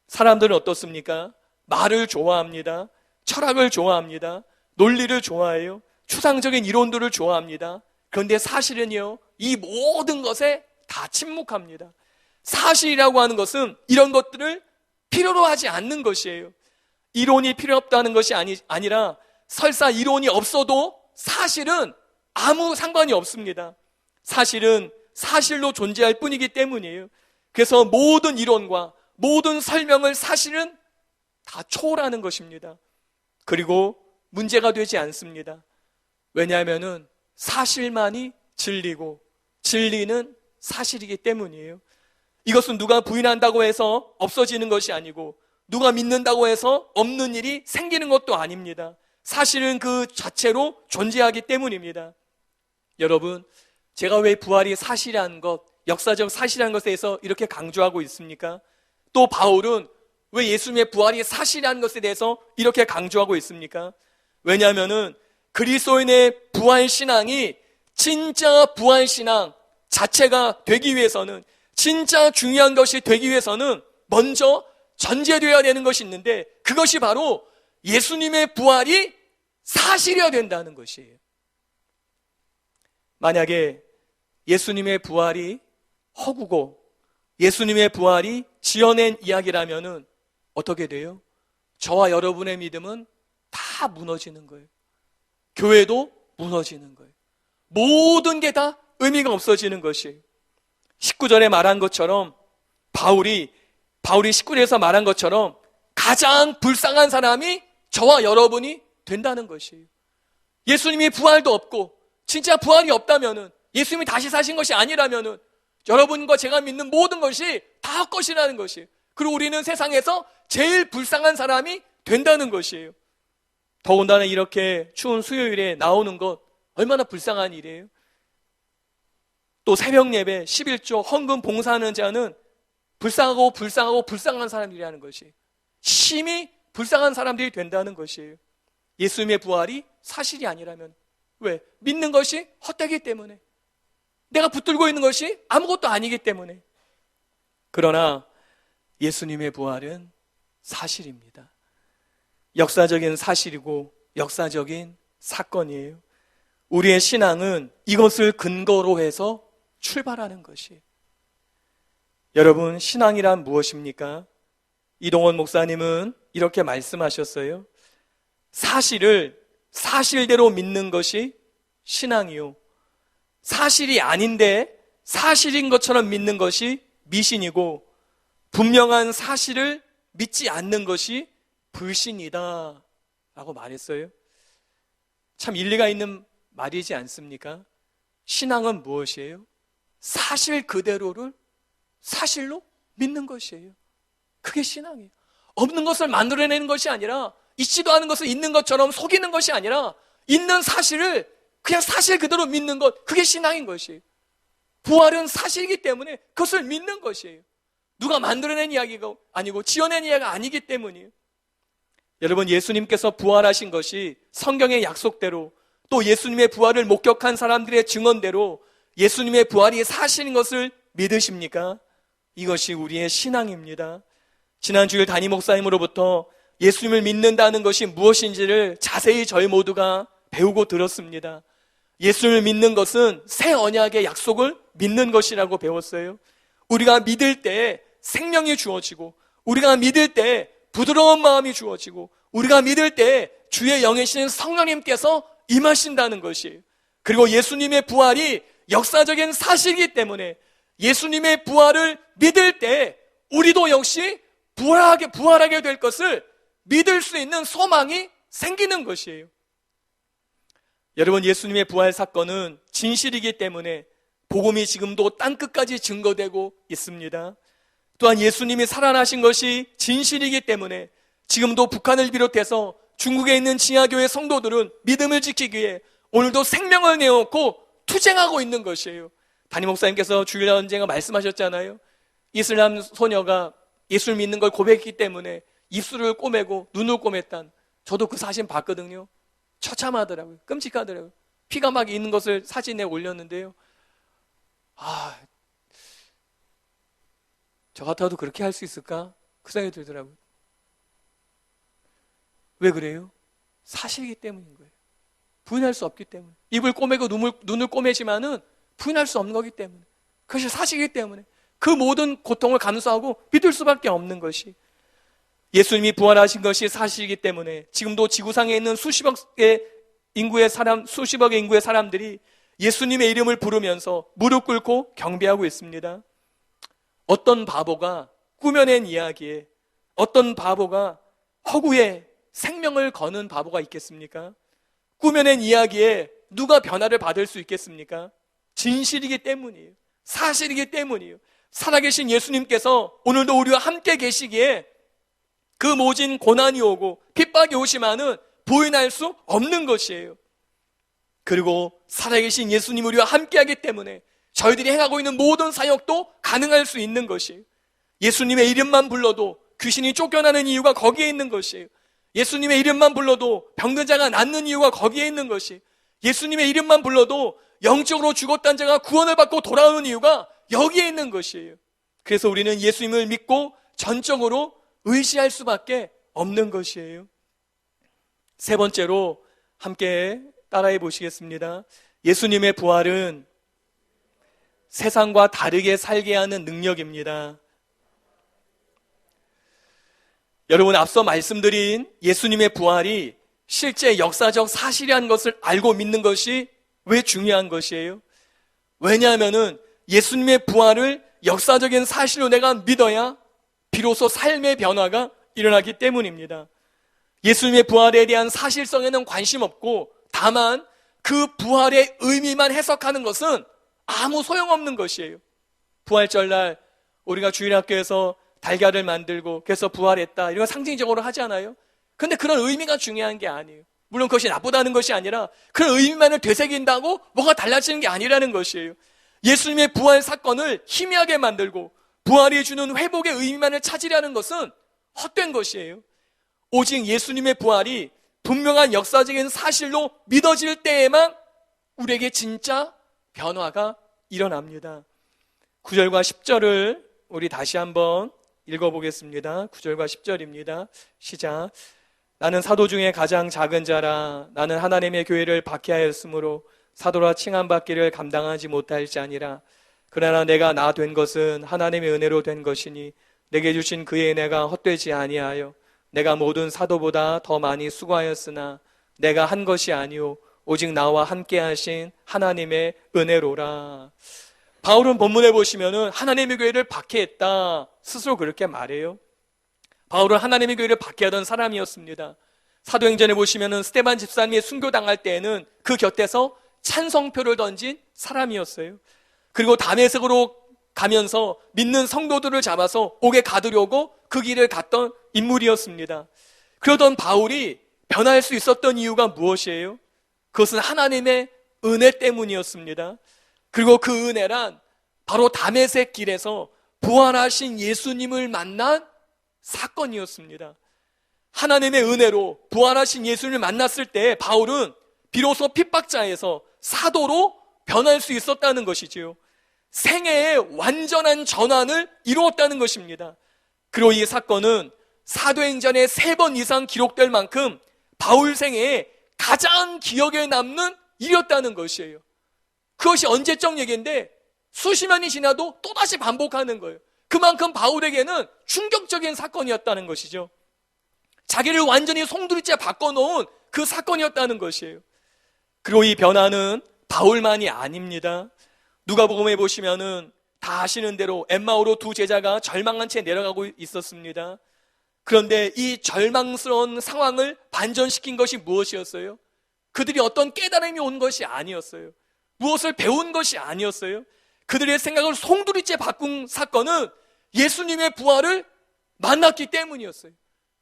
사람들은 어떻습니까? 말을 좋아합니다. 철학을 좋아합니다. 논리를 좋아해요. 추상적인 이론들을 좋아합니다. 그런데 사실은요, 이 모든 것에 다 침묵합니다. 사실이라고 하는 것은 이런 것들을 필요로 하지 않는 것이에요. 이론이 필요 없다는 것이 아니라 설사 이론이 없어도 사실은 아무 상관이 없습니다. 사실은 사실로 존재할 뿐이기 때문이에요. 그래서 모든 이론과 모든 설명을 사실은 다 초월하는 것입니다. 그리고 문제가 되지 않습니다. 왜냐하면은 사실만이 진리고 진리는 사실이기 때문이에요. 이것은 누가 부인한다고 해서 없어지는 것이 아니고 누가 믿는다고 해서 없는 일이 생기는 것도 아닙니다. 사실은 그 자체로 존재하기 때문입니다. 여러분, 제가 왜 부활이 사실이라는 것, 역사적 사실이라는 것에 대해서 이렇게 강조하고 있습니까? 또 바울은 왜 예수님의 부활이 사실이라는 것에 대해서 이렇게 강조하고 있습니까? 왜냐하면은 그리스도인의 부활 신앙이 진짜 부활 신앙 자체가 되기 위해서는, 진짜 중요한 것이 되기 위해서는 먼저 전제되어야 되는 것이 있는데, 그것이 바로 예수님의 부활이 사실이어야 된다는 것이에요. 만약에 예수님의 부활이 허구고 예수님의 부활이 지어낸 이야기라면은 어떻게 돼요? 저와 여러분의 믿음은 다 무너지는 거예요. 교회도 무너지는 거예요. 모든 게 다 의미가 없어지는 것이에요. 19절에 말한 것처럼 바울이 19절에서 말한 것처럼 가장 불쌍한 사람이 저와 여러분이 된다는 것이에요. 예수님이 부활도 없고 진짜 부활이 없다면은, 예수님이 다시 사신 것이 아니라면은 여러분과 제가 믿는 모든 것이 다 헛것이라는 것이에요. 그리고 우리는 세상에서 제일 불쌍한 사람이 된다는 것이에요. 더군다나 이렇게 추운 수요일에 나오는 것 얼마나 불쌍한 일이에요. 또 새벽 예배 11조 헌금 봉사하는 자는 불쌍한 사람들이라는 것이, 심히 불쌍한 사람들이 된다는 것이에요. 예수님의 부활이 사실이 아니라면, 왜? 믿는 것이 헛되기 때문에, 내가 붙들고 있는 것이 아무것도 아니기 때문에. 그러나 예수님의 부활은 사실입니다. 역사적인 사실이고 역사적인 사건이에요. 우리의 신앙은 이것을 근거로 해서 출발하는 것이에요. 여러분, 신앙이란 무엇입니까? 이동원 목사님은 이렇게 말씀하셨어요. 사실을 사실대로 믿는 것이 신앙이요, 사실이 아닌데 사실인 것처럼 믿는 것이 미신이고, 분명한 사실을 믿지 않는 것이 불신이다 라고 말했어요. 참 일리가 있는 말이지 않습니까? 신앙은 무엇이에요? 사실 그대로를 사실로 믿는 것이에요. 그게 신앙이에요. 없는 것을 만들어내는 것이 아니라, 있지도 않은 것을 있는 것처럼 속이는 것이 아니라, 있는 사실을 그냥 사실 그대로 믿는 것, 그게 신앙인 것이에요. 부활은 사실이기 때문에 그것을 믿는 것이에요. 누가 만들어낸 이야기가 아니고 지어낸 이야기가 아니기 때문이에요. 여러분, 예수님께서 부활하신 것이 성경의 약속대로, 또 예수님의 부활을 목격한 사람들의 증언대로 예수님의 부활이 사실인 것을 믿으십니까? 이것이 우리의 신앙입니다. 지난 주일 담임 목사님으로부터 예수님을 믿는다는 것이 무엇인지를 자세히 저희 모두가 배우고 들었습니다. 예수님을 믿는 것은 새 언약의 약속을 믿는 것이라고 배웠어요. 우리가 믿을 때 생명이 주어지고, 우리가 믿을 때 부드러운 마음이 주어지고, 우리가 믿을 때 주의 영이신 성령님께서 임하신다는 것이에요. 그리고 예수님의 부활이 역사적인 사실이기 때문에 예수님의 부활을 믿을 때 우리도 역시 부활하게 될 것을 믿을 수 있는 소망이 생기는 것이에요. 여러분, 예수님의 부활 사건은 진실이기 때문에 복음이 지금도 땅끝까지 증거되고 있습니다. 또한 예수님이 살아나신 것이 진실이기 때문에 지금도 북한을 비롯해서 중국에 있는 지하교회 성도들은 믿음을 지키기 위해 오늘도 생명을 내놓고 투쟁하고 있는 것이에요. 담임 목사님께서 주일 언젠가 말씀하셨잖아요. 이슬람 소녀가 예수를 믿는 걸 고백했기 때문에 입술을 꼬매고 눈을 꼬맸단. 저도 그 사진 봤거든요. 처참하더라고요. 끔찍하더라고요. 피가 막 있는 것을 사진에 올렸는데요. 저 같아도 그렇게 할 수 있을까? 그 생각이 들더라고요. 왜 그래요? 사실이기 때문인 거예요. 부인할 수 없기 때문에. 입을 꼬매고 눈을 꼬매지만은 부인할 수 없는 거기 때문에. 그것이 사실이기 때문에 그 모든 고통을 감수하고 믿을 수밖에 없는 것이, 예수님이 부활하신 것이 사실이기 때문에 지금도 지구상에 있는 수십억의 인구의 사람들이 예수님의 이름을 부르면서 무릎 꿇고 경배하고 있습니다. 어떤 바보가 꾸며낸 이야기에, 어떤 바보가 허구에 생명을 거는 바보가 있겠습니까? 꾸며낸 이야기에 누가 변화를 받을 수 있겠습니까? 진실이기 때문이에요. 사실이기 때문이에요. 살아계신 예수님께서 오늘도 우리와 함께 계시기에 그 모진 고난이 오고 핍박이 오지만은 부인할 수 없는 것이에요. 그리고 살아계신 예수님 우리와 함께하기 때문에 저희들이 행하고 있는 모든 사역도 가능할 수 있는 것이에요. 예수님의 이름만 불러도 귀신이 쫓겨나는 이유가 거기에 있는 것이에요. 예수님의 이름만 불러도 병든 자가 낫는 이유가 거기에 있는 것이에요. 예수님의 이름만 불러도 영적으로 죽었던 자가 구원을 받고 돌아오는 이유가 여기에 있는 것이에요. 그래서 우리는 예수님을 믿고 전적으로 의지할 수밖에 없는 것이에요. 세 번째로 함께 따라해 보시겠습니다. 예수님의 부활은 세상과 다르게 살게 하는 능력입니다. 여러분, 앞서 말씀드린 예수님의 부활이 실제 역사적 사실이라는 것을 알고 믿는 것이 왜 중요한 것이에요? 왜냐하면은 예수님의 부활을 역사적인 사실로 내가 믿어야 비로소 삶의 변화가 일어나기 때문입니다. 예수님의 부활에 대한 사실성에는 관심 없고 다만 그 부활의 의미만 해석하는 것은 아무 소용없는 것이에요. 부활절날 우리가 주일학교에서 달걀을 만들고 그래서 부활했다 이런 상징적으로 하지 않아요? 근데 그런 의미가 중요한 게 아니에요. 물론 그것이 나쁘다는 것이 아니라 그런 의미만을 되새긴다고 뭐가 달라지는 게 아니라는 것이에요. 예수님의 부활 사건을 희미하게 만들고 부활이 주는 회복의 의미만을 찾으려는 것은 헛된 것이에요. 오직 예수님의 부활이 분명한 역사적인 사실로 믿어질 때에만 우리에게 진짜 변화가 일어납니다. 9절과 10절을 우리 다시 한번 읽어보겠습니다. 9절과 10절입니다. 시작. 나는 사도 중에 가장 작은 자라. 나는 하나님의 교회를 박해하였으므로 사도라 칭함받기를 감당하지 못할 자니라. 그러나 내가 나 된 것은 하나님의 은혜로 된 것이니 내게 주신 그의 은혜가 헛되지 아니하여 내가 모든 사도보다 더 많이 수고하였으나 내가 한 것이 아니오 오직 나와 함께 하신 하나님의 은혜로라. 바울은 본문에 보시면은 하나님의 교회를 박해했다 스스로 그렇게 말해요. 바울은 하나님의 교회를 박해하던 사람이었습니다. 사도행전에 보시면은 스데반 집사님이 순교당할 때에는 그 곁에서 찬성표를 던진 사람이었어요. 그리고 다메섹으로 가면서 믿는 성도들을 잡아서 옥에 가두려고 그 길을 갔던 인물이었습니다. 그러던 바울이 변할 수 있었던 이유가 무엇이에요? 그것은 하나님의 은혜 때문이었습니다. 그리고 그 은혜란 바로 다메섹 길에서 부활하신 예수님을 만난 사건이었습니다. 하나님의 은혜로 부활하신 예수님을 만났을 때 바울은 비로소 핍박자에서 사도로 변할 수 있었다는 것이지요. 생애의 완전한 전환을 이루었다는 것입니다. 그리고 이 사건은 사도행전에 3번 이상 기록될 만큼 바울 생애에 가장 기억에 남는 일이었다는 것이에요. 그것이 언제적 얘기인데 수십 년이 지나도 또다시 반복하는 거예요. 그만큼 바울에게는 충격적인 사건이었다는 것이죠. 자기를 완전히 송두리째 바꿔놓은 그 사건이었다는 것이에요. 그리고 이 변화는 바울만이 아닙니다. 누가복음에 보시면은 다 아시는 대로 엠마오로 두 제자가 절망한 채 내려가고 있었습니다. 그런데 이 절망스러운 상황을 반전시킨 것이 무엇이었어요? 그들이 어떤 깨달음이 온 것이 아니었어요. 무엇을 배운 것이 아니었어요. 그들의 생각을 송두리째 바꾼 사건은 예수님의 부활을 만났기 때문이었어요.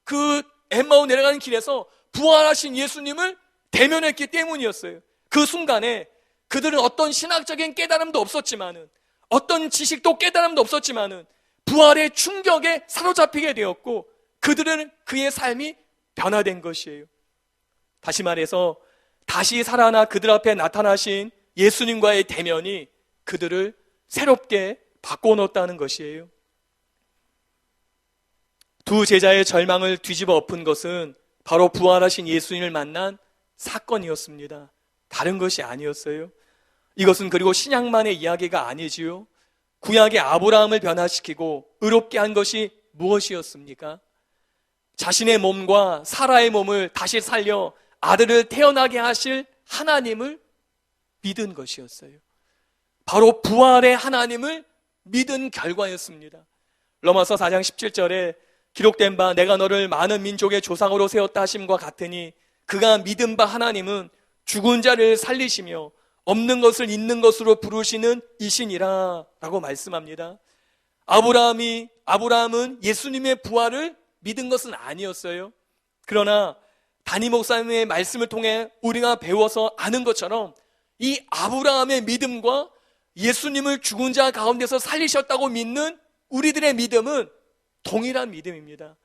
그 엠마오 내려가는 길에서 부활하신 예수님을 대면했기 때문이었어요. 그 순간에 그들은 어떤 신학적인 깨달음도 없었지만은 어떤 지식도 깨달음도 없었지만은 부활의 충격에 사로잡히게 되었고 그들은 그의 삶이 변화된 것이에요. 다시 말해서 다시 살아나 그들 앞에 나타나신 예수님과의 대면이 그들을 새롭게 바꿔놓았다는 것이에요. 두 제자의 절망을 뒤집어 엎은 것은 바로 부활하신 예수님을 만난 사건이었습니다. 다른 것이 아니었어요. 이것은 그리고 신약만의 이야기가 아니지요. 구약의 아브라함을 변화시키고 의롭게 한 것이 무엇이었습니까? 자신의 몸과 사라의 몸을 다시 살려 아들을 태어나게 하실 하나님을 믿은 것이었어요. 바로 부활의 하나님을 믿은 결과였습니다. 로마서 4장 17절에 기록된 바 내가 너를 많은 민족의 조상으로 세웠다 하심과 같으니 그가 믿은 바 하나님은 죽은 자를 살리시며 없는 것을 있는 것으로 부르시는 이시니라 라고 말씀합니다. 아브라함은 예수님의 부활을 믿은 것은 아니었어요. 그러나 담임 목사님의 말씀을 통해 우리가 배워서 아는 것처럼 이 아브라함의 믿음과 예수님을 죽은 자 가운데서 살리셨다고 믿는 우리들의 믿음은 동일한 믿음입니다.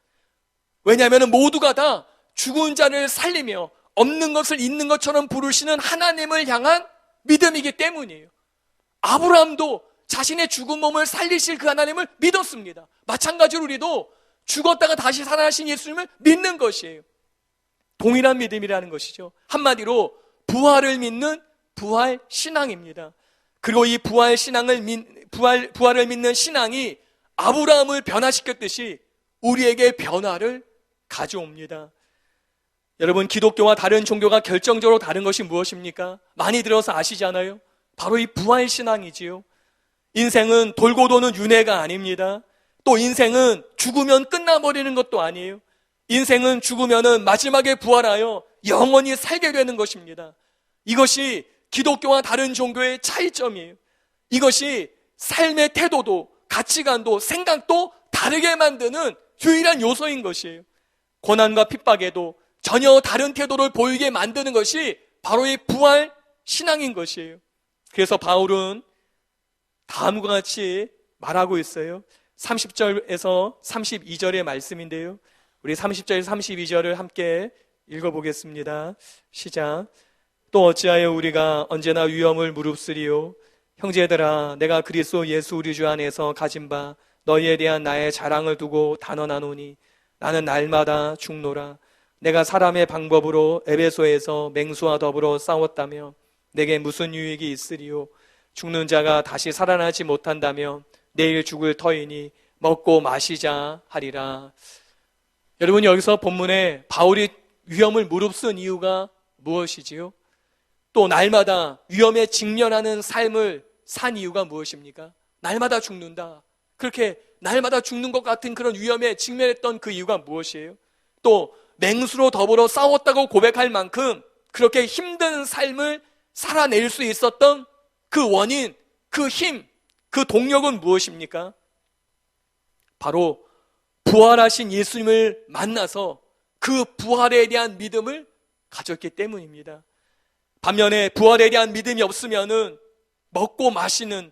왜냐하면 모두가 다 죽은 자를 살리며 없는 것을 있는 것처럼 부르시는 하나님을 향한 믿음이기 때문이에요. 아브라함도 자신의 죽은 몸을 살리실 그 하나님을 믿었습니다. 마찬가지로 우리도 죽었다가 다시 살아나신 예수님을 믿는 것이에요. 동일한 믿음이라는 것이죠. 한마디로 부활을 믿는 부활 신앙입니다. 그리고 이 부활을 믿는 신앙이 아브라함을 변화시켰듯이 우리에게 변화를 가져옵니다. 여러분, 기독교와 다른 종교가 결정적으로 다른 것이 무엇입니까? 많이 들어서 아시잖아요. 바로 이 부활 신앙이지요. 인생은 돌고 도는 윤회가 아닙니다. 또 인생은 죽으면 끝나버리는 것도 아니에요. 인생은 죽으면은 마지막에 부활하여 영원히 살게 되는 것입니다. 이것이 기독교와 다른 종교의 차이점이에요. 이것이 삶의 태도도 가치관도 생각도 다르게 만드는 유일한 요소인 것이에요. 고난과 핍박에도 전혀 다른 태도를 보이게 만드는 것이 바로 이 부활 신앙인 것이에요. 그래서 바울은 다음과 같이 말하고 있어요. 30절에서 32절의 말씀인데요. 우리 30절, 32절을 함께 읽어보겠습니다. 시작. 또 어찌하여 우리가 언제나 위험을 무릅쓰리요? 형제들아, 내가 그리스도 예수 우리 주 안에서 가진 바 너희에 대한 나의 자랑을 두고 단언하노니 나는 날마다 죽노라. 내가 사람의 방법으로 에베소에서 맹수와 더불어 싸웠다며 내게 무슨 유익이 있으리요? 죽는 자가 다시 살아나지 못한다며 내일 죽을 터이니 먹고 마시자 하리라. 여러분, 여기서 본문에 바울이 위험을 무릅쓴 이유가 무엇이지요? 또 날마다 위험에 직면하는 삶을 산 이유가 무엇입니까? 날마다 죽는다. 그렇게 날마다 죽는 것 같은 그런 위험에 직면했던 그 이유가 무엇이에요? 또 맹수로 더불어 싸웠다고 고백할 만큼 그렇게 힘든 삶을 살아낼 수 있었던 그 원인, 그 힘, 그 동력은 무엇입니까? 바로 부활하신 예수님을 만나서 그 부활에 대한 믿음을 가졌기 때문입니다. 반면에 부활에 대한 믿음이 없으면은 먹고 마시는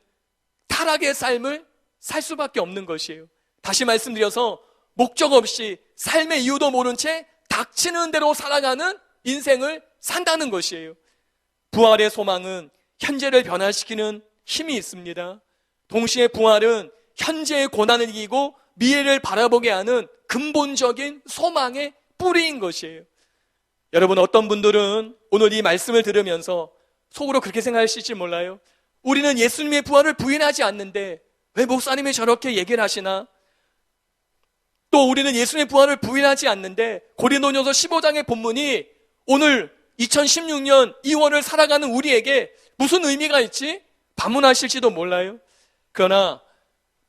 타락의 삶을 살 수밖에 없는 것이에요. 다시 말씀드려서 목적 없이 삶의 이유도 모른 채 닥치는 대로 살아가는 인생을 산다는 것이에요. 부활의 소망은 현재를 변화시키는 힘이 있습니다. 동시에 부활은 현재의 고난을 이기고 미래를 바라보게 하는 근본적인 소망의 뿌리인 것이에요. 여러분, 어떤 분들은 오늘 이 말씀을 들으면서 속으로 그렇게 생각하실지 몰라요. 우리는 예수님의 부활을 부인하지 않는데 왜 목사님이 저렇게 얘기를 하시나? 또 우리는 예수님의 부활을 부인하지 않는데 고린도전서 15장의 본문이 오늘 2016년 2월을 살아가는 우리에게 무슨 의미가 있지? 반문하실지도 몰라요. 그러나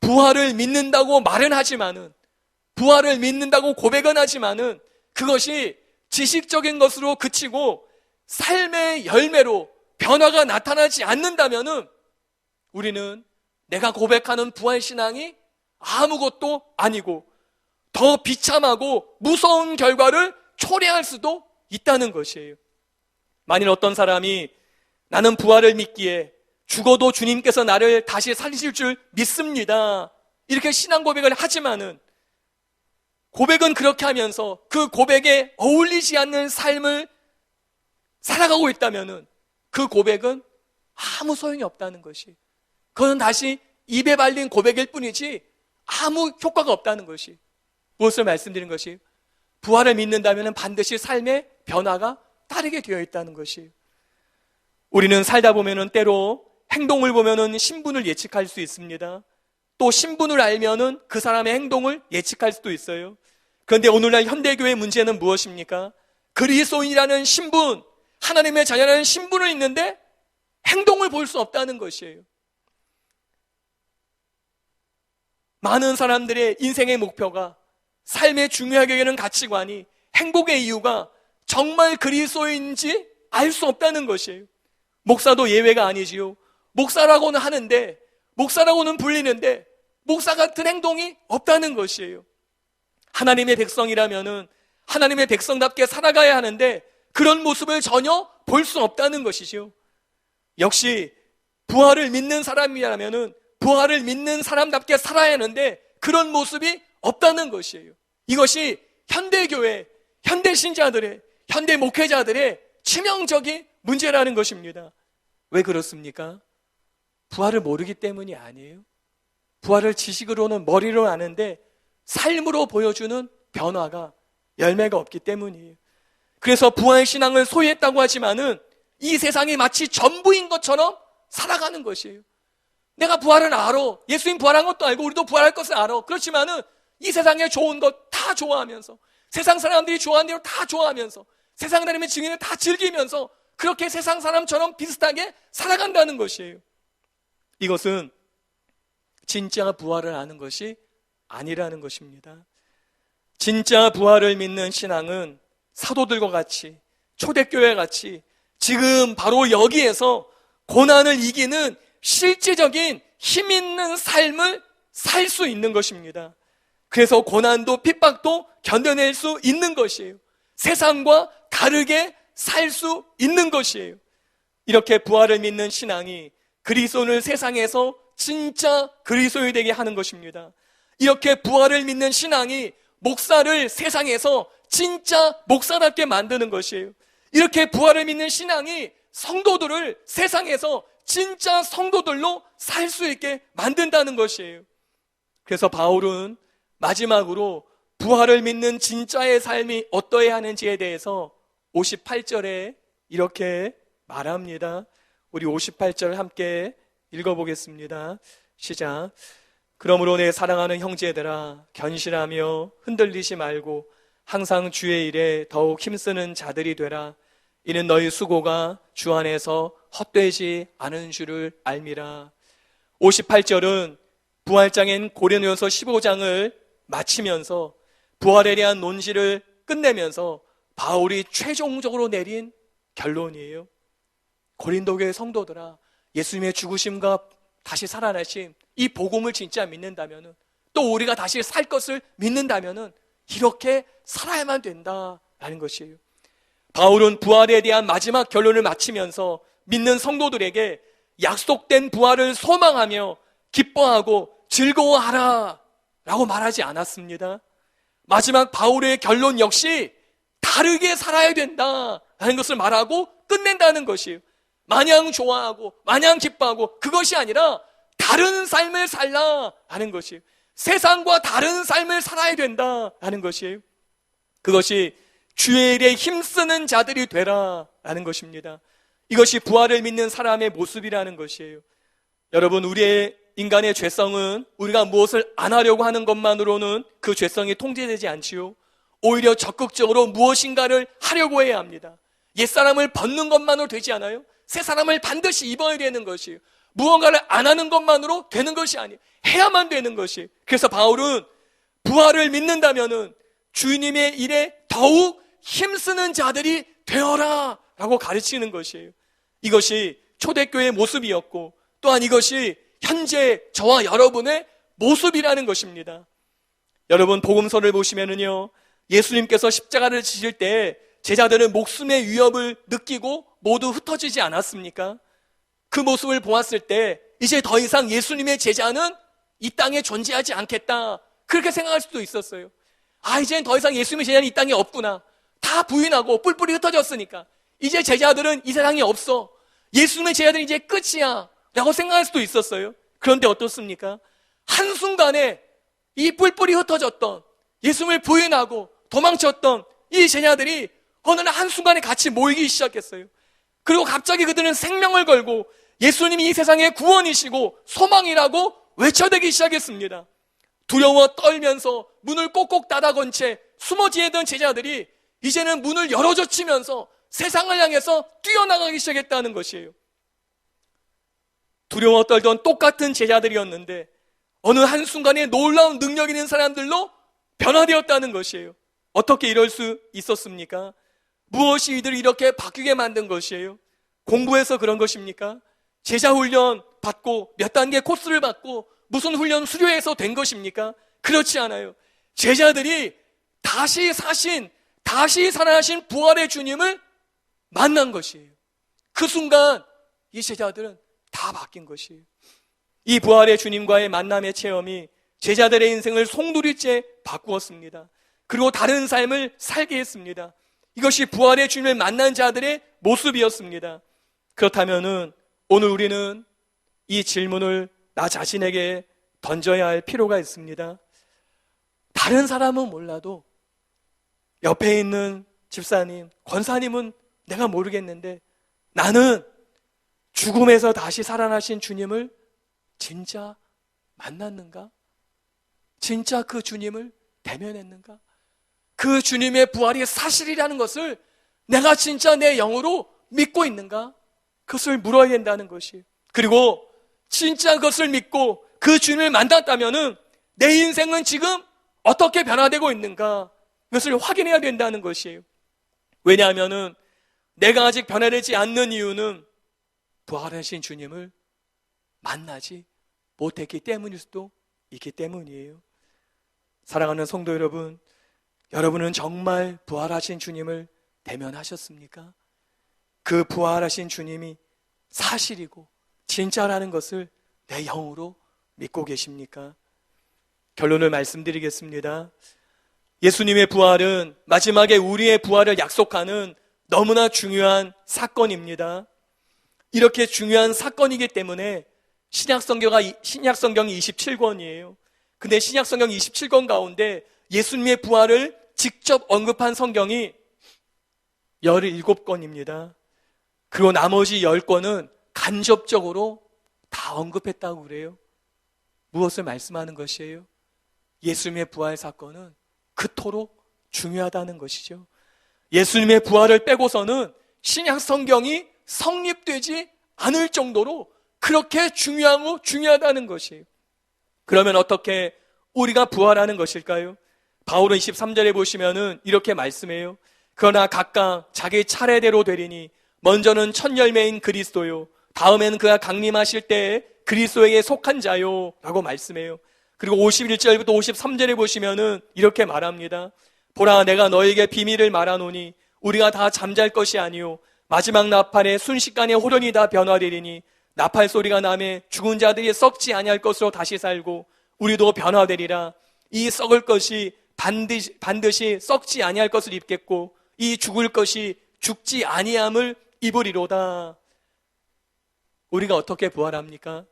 부활을 믿는다고 말은 하지만은, 부활을 믿는다고 고백은 하지만은 그것이 지식적인 것으로 그치고 삶의 열매로 변화가 나타나지 않는다면은 우리는 내가 고백하는 부활신앙이 아무것도 아니고 더 비참하고 무서운 결과를 초래할 수도 있다는 것이에요. 만일 어떤 사람이 나는 부활을 믿기에 죽어도 주님께서 나를 다시 살리실 줄 믿습니다, 이렇게 신앙 고백을 하지만은 고백은 그렇게 하면서 그 고백에 어울리지 않는 삶을 살아가고 있다면은 그 고백은 아무 소용이 없다는 것이, 그건 다시 입에 발린 고백일 뿐이지 아무 효과가 없다는 것이, 무엇을 말씀드린 것이, 부활을 믿는다면 반드시 삶의 변화가 따르게 되어 있다는 것이. 우리는 살다 보면은 때로 행동을 보면은 신분을 예측할 수 있습니다. 또 신분을 알면은 그 사람의 행동을 예측할 수도 있어요. 그런데 오늘날 현대교회의 문제는 무엇입니까? 그리스도인이라는 신분, 하나님의 자녀라는 신분은 있는데 행동을 볼 수 없다는 것이에요. 많은 사람들의 인생의 목표가, 삶의 중요하게 여기는 가치관이, 행복의 이유가 정말 그리스도인지 알 수 없다는 것이에요. 목사도 예외가 아니지요. 목사라고는 하는데, 목사라고는 불리는데 목사 같은 행동이 없다는 것이에요. 하나님의 백성이라면은 하나님의 백성답게 살아가야 하는데 그런 모습을 전혀 볼 수 없다는 것이죠. 역시 부활을 믿는 사람이라면은 부활을 믿는 사람답게 살아야 하는데 그런 모습이 없다는 것이에요. 이것이 현대교회, 현대신자들의, 현대 목회자들의 치명적인 문제라는 것입니다. 왜 그렇습니까? 부활을 모르기 때문이 아니에요. 부활을 지식으로는 머리로 아는데 삶으로 보여주는 변화가, 열매가 없기 때문이에요. 그래서 부활 신앙을 소유했다고 하지만은 이 세상이 마치 전부인 것처럼 살아가는 것이에요. 내가 부활은 알아. 예수님 부활한 것도 알고 우리도 부활할 것을 알아. 그렇지만은 이 세상에 좋은 것 다 좋아하면서, 세상 사람들이 좋아하는 대로 다 좋아하면서, 세상 사람의 증인을 다 즐기면서 그렇게 세상 사람처럼 비슷하게 살아간다는 것이에요. 이것은 진짜 부활을 아는 것이 아니라는 것입니다. 진짜 부활을 믿는 신앙은 사도들과 같이, 초대교회 같이 지금 바로 여기에서 고난을 이기는 실제적인 힘 있는 삶을 살 수 있는 것입니다. 그래서 고난도 핍박도 견뎌낼 수 있는 것이에요. 세상과 다르게 살 수 있는 것이에요. 이렇게 부활을 믿는 신앙이 그리스도인을 세상에서 진짜 그리스도인이 되게 하는 것입니다. 이렇게 부활을 믿는 신앙이 목사를 세상에서 진짜 목사답게 만드는 것이에요. 이렇게 부활을 믿는 신앙이 성도들을 세상에서 진짜 성도들로 살 수 있게 만든다는 것이에요. 그래서 바울은 마지막으로 부활을 믿는 진짜의 삶이 어떠해야 하는지에 대해서 58절에 이렇게 말합니다. 우리 58절 함께 읽어보겠습니다. 시작. 그러므로 내 사랑하는 형제들아, 견실하며 흔들리지 말고 항상 주의 일에 더욱 힘쓰는 자들이 되라. 이는 너희 수고가 주 안에서 헛되지 않은 줄을 알미라. 58절은 부활장인 고린도전서 15장을 마치면서 부활에 대한 논지를 끝내면서 바울이 최종적으로 내린 결론이에요. 고린도교회 성도들아, 예수님의 죽으심과 다시 살아나심, 이 복음을 진짜 믿는다면은, 또 우리가 다시 살 것을 믿는다면은 이렇게 살아야만 된다라는 것이에요. 바울은 부활에 대한 마지막 결론을 마치면서 믿는 성도들에게 약속된 부활을 소망하며 기뻐하고 즐거워하라 라고 말하지 않았습니다. 마지막 바울의 결론 역시 다르게 살아야 된다라는 것을 말하고 끝낸다는 것이에요. 마냥 좋아하고 마냥 기뻐하고 그것이 아니라 다른 삶을 살라 하는 것이에요. 세상과 다른 삶을 살아야 된다라는 것이에요. 그것이 주의 일에 힘쓰는 자들이 되라 라는 것입니다. 이것이 부활을 믿는 사람의 모습이라는 것이에요. 여러분, 우리의 인간의 죄성은 우리가 무엇을 안 하려고 하는 것만으로는 그 죄성이 통제되지 않지요. 오히려 적극적으로 무엇인가를 하려고 해야 합니다. 옛사람을 벗는 것만으로 되지 않아요. 새 사람을 반드시 입어야 되는 것이에요. 무언가를 안 하는 것만으로 되는 것이 아니에요. 해야만 되는 것이에요. 그래서 바울은 부활을 믿는다면은 주님의 일에 더욱 힘쓰는 자들이 되어라 라고 가르치는 것이에요. 이것이 초대교회의 모습이었고 또한 이것이 현재 저와 여러분의 모습이라는 것입니다. 여러분, 복음서를 보시면은요, 예수님께서 십자가를 지실 때 제자들은 목숨의 위협을 느끼고 모두 흩어지지 않았습니까? 그 모습을 보았을 때 이제 더 이상 예수님의 제자는 이 땅에 존재하지 않겠다, 그렇게 생각할 수도 있었어요. 이제는 더 이상 예수님의 제자는 이 땅에 없구나. 다 부인하고 뿔뿔이 흩어졌으니까 이제 제자들은 이 세상에 없어. 예수님의 제자들은 이제 끝이야 라고 생각할 수도 있었어요. 그런데 어떻습니까? 한순간에 이 뿔뿔이 흩어졌던, 예수님을 부인하고 도망쳤던 이 제자들이 어느 날 한순간에 같이 모이기 시작했어요. 그리고 갑자기 그들은 생명을 걸고 예수님이 이 세상의 구원이시고 소망이라고 외쳐대기 시작했습니다. 두려워 떨면서 문을 꼭꼭 닫아건 채 숨어 지내던 제자들이 이제는 문을 열어젖히면서 세상을 향해서 뛰어나가기 시작했다는 것이에요. 두려워 떨던 똑같은 제자들이었는데 어느 한순간에 놀라운 능력 있는 사람들로 변화되었다는 것이에요. 어떻게 이럴 수 있었습니까? 무엇이 이들을 이렇게 바뀌게 만든 것이에요? 공부해서 그런 것입니까? 제자 훈련 받고 몇 단계 코스를 받고 무슨 훈련 수료해서 된 것입니까? 그렇지 않아요. 제자들이 다시 사신, 다시 살아나신 부활의 주님을 만난 것이에요. 그 순간 이 제자들은 다 바뀐 것이에요. 이 부활의 주님과의 만남의 체험이 제자들의 인생을 송두리째 바꾸었습니다. 그리고 다른 삶을 살게 했습니다. 이것이 부활의 주님을 만난 자들의 모습이었습니다. 그렇다면은 오늘 우리는 이 질문을 나 자신에게 던져야 할 필요가 있습니다. 다른 사람은 몰라도 옆에 있는 집사님, 권사님은 내가 모르겠는데 나는 죽음에서 다시 살아나신 주님을 진짜 만났는가? 진짜 그 주님을 대면했는가? 그 주님의 부활이 사실이라는 것을 내가 진짜 내 영으로 믿고 있는가? 그것을 물어야 된다는 것이. 그리고 진짜 그것을 믿고 그 주님을 만났다면은 내 인생은 지금 어떻게 변화되고 있는가? 그것을 확인해야 된다는 것이에요. 왜냐하면은 내가 아직 변화되지 않는 이유는 부활하신 주님을 만나지 못했기 때문일 수도 있기 때문이에요. 사랑하는 성도 여러분, 여러분은 정말 부활하신 주님을 대면하셨습니까? 그 부활하신 주님이 사실이고 진짜라는 것을 내 영으로 믿고 계십니까? 결론을 말씀드리겠습니다. 예수님의 부활은 마지막에 우리의 부활을 약속하는 너무나 중요한 사건입니다. 이렇게 중요한 사건이기 때문에 신약성경이 27권이에요. 근데 신약성경 27권 가운데 예수님의 부활을 직접 언급한 성경이 17권입니다. 그리고 나머지 10권은 간접적으로 다 언급했다고 그래요. 무엇을 말씀하는 것이에요? 예수님의 부활 사건은 그토록 중요하다는 것이죠. 예수님의 부활을 빼고서는 신약 성경이 성립되지 않을 정도로 그렇게 중요하고 중요하다는 것이에요. 그러면 어떻게 우리가 부활하는 것일까요? 바울은 23절에 보시면은 이렇게 말씀해요. 그러나 각각 자기 차례대로 되리니 먼저는 첫 열매인 그리스도요, 다음에는 그가 강림하실 때에 그리스도에게 속한 자요 라고 말씀해요. 그리고 51절부터 53절에 보시면은 이렇게 말합니다. 보라, 내가 너에게 비밀을 말하노니 우리가 다 잠잘 것이 아니요 마지막 나팔에 순식간에 호련히 다 변화되리니 나팔 소리가 나매 죽은 자들이 썩지 아니할 것으로 다시 살고 우리도 변화되리라. 이 썩을 것이 반드시 썩지 아니할 것을 입겠고 이 죽을 것이 죽지 아니함을 입으리로다. 우리가 어떻게 부활합니까?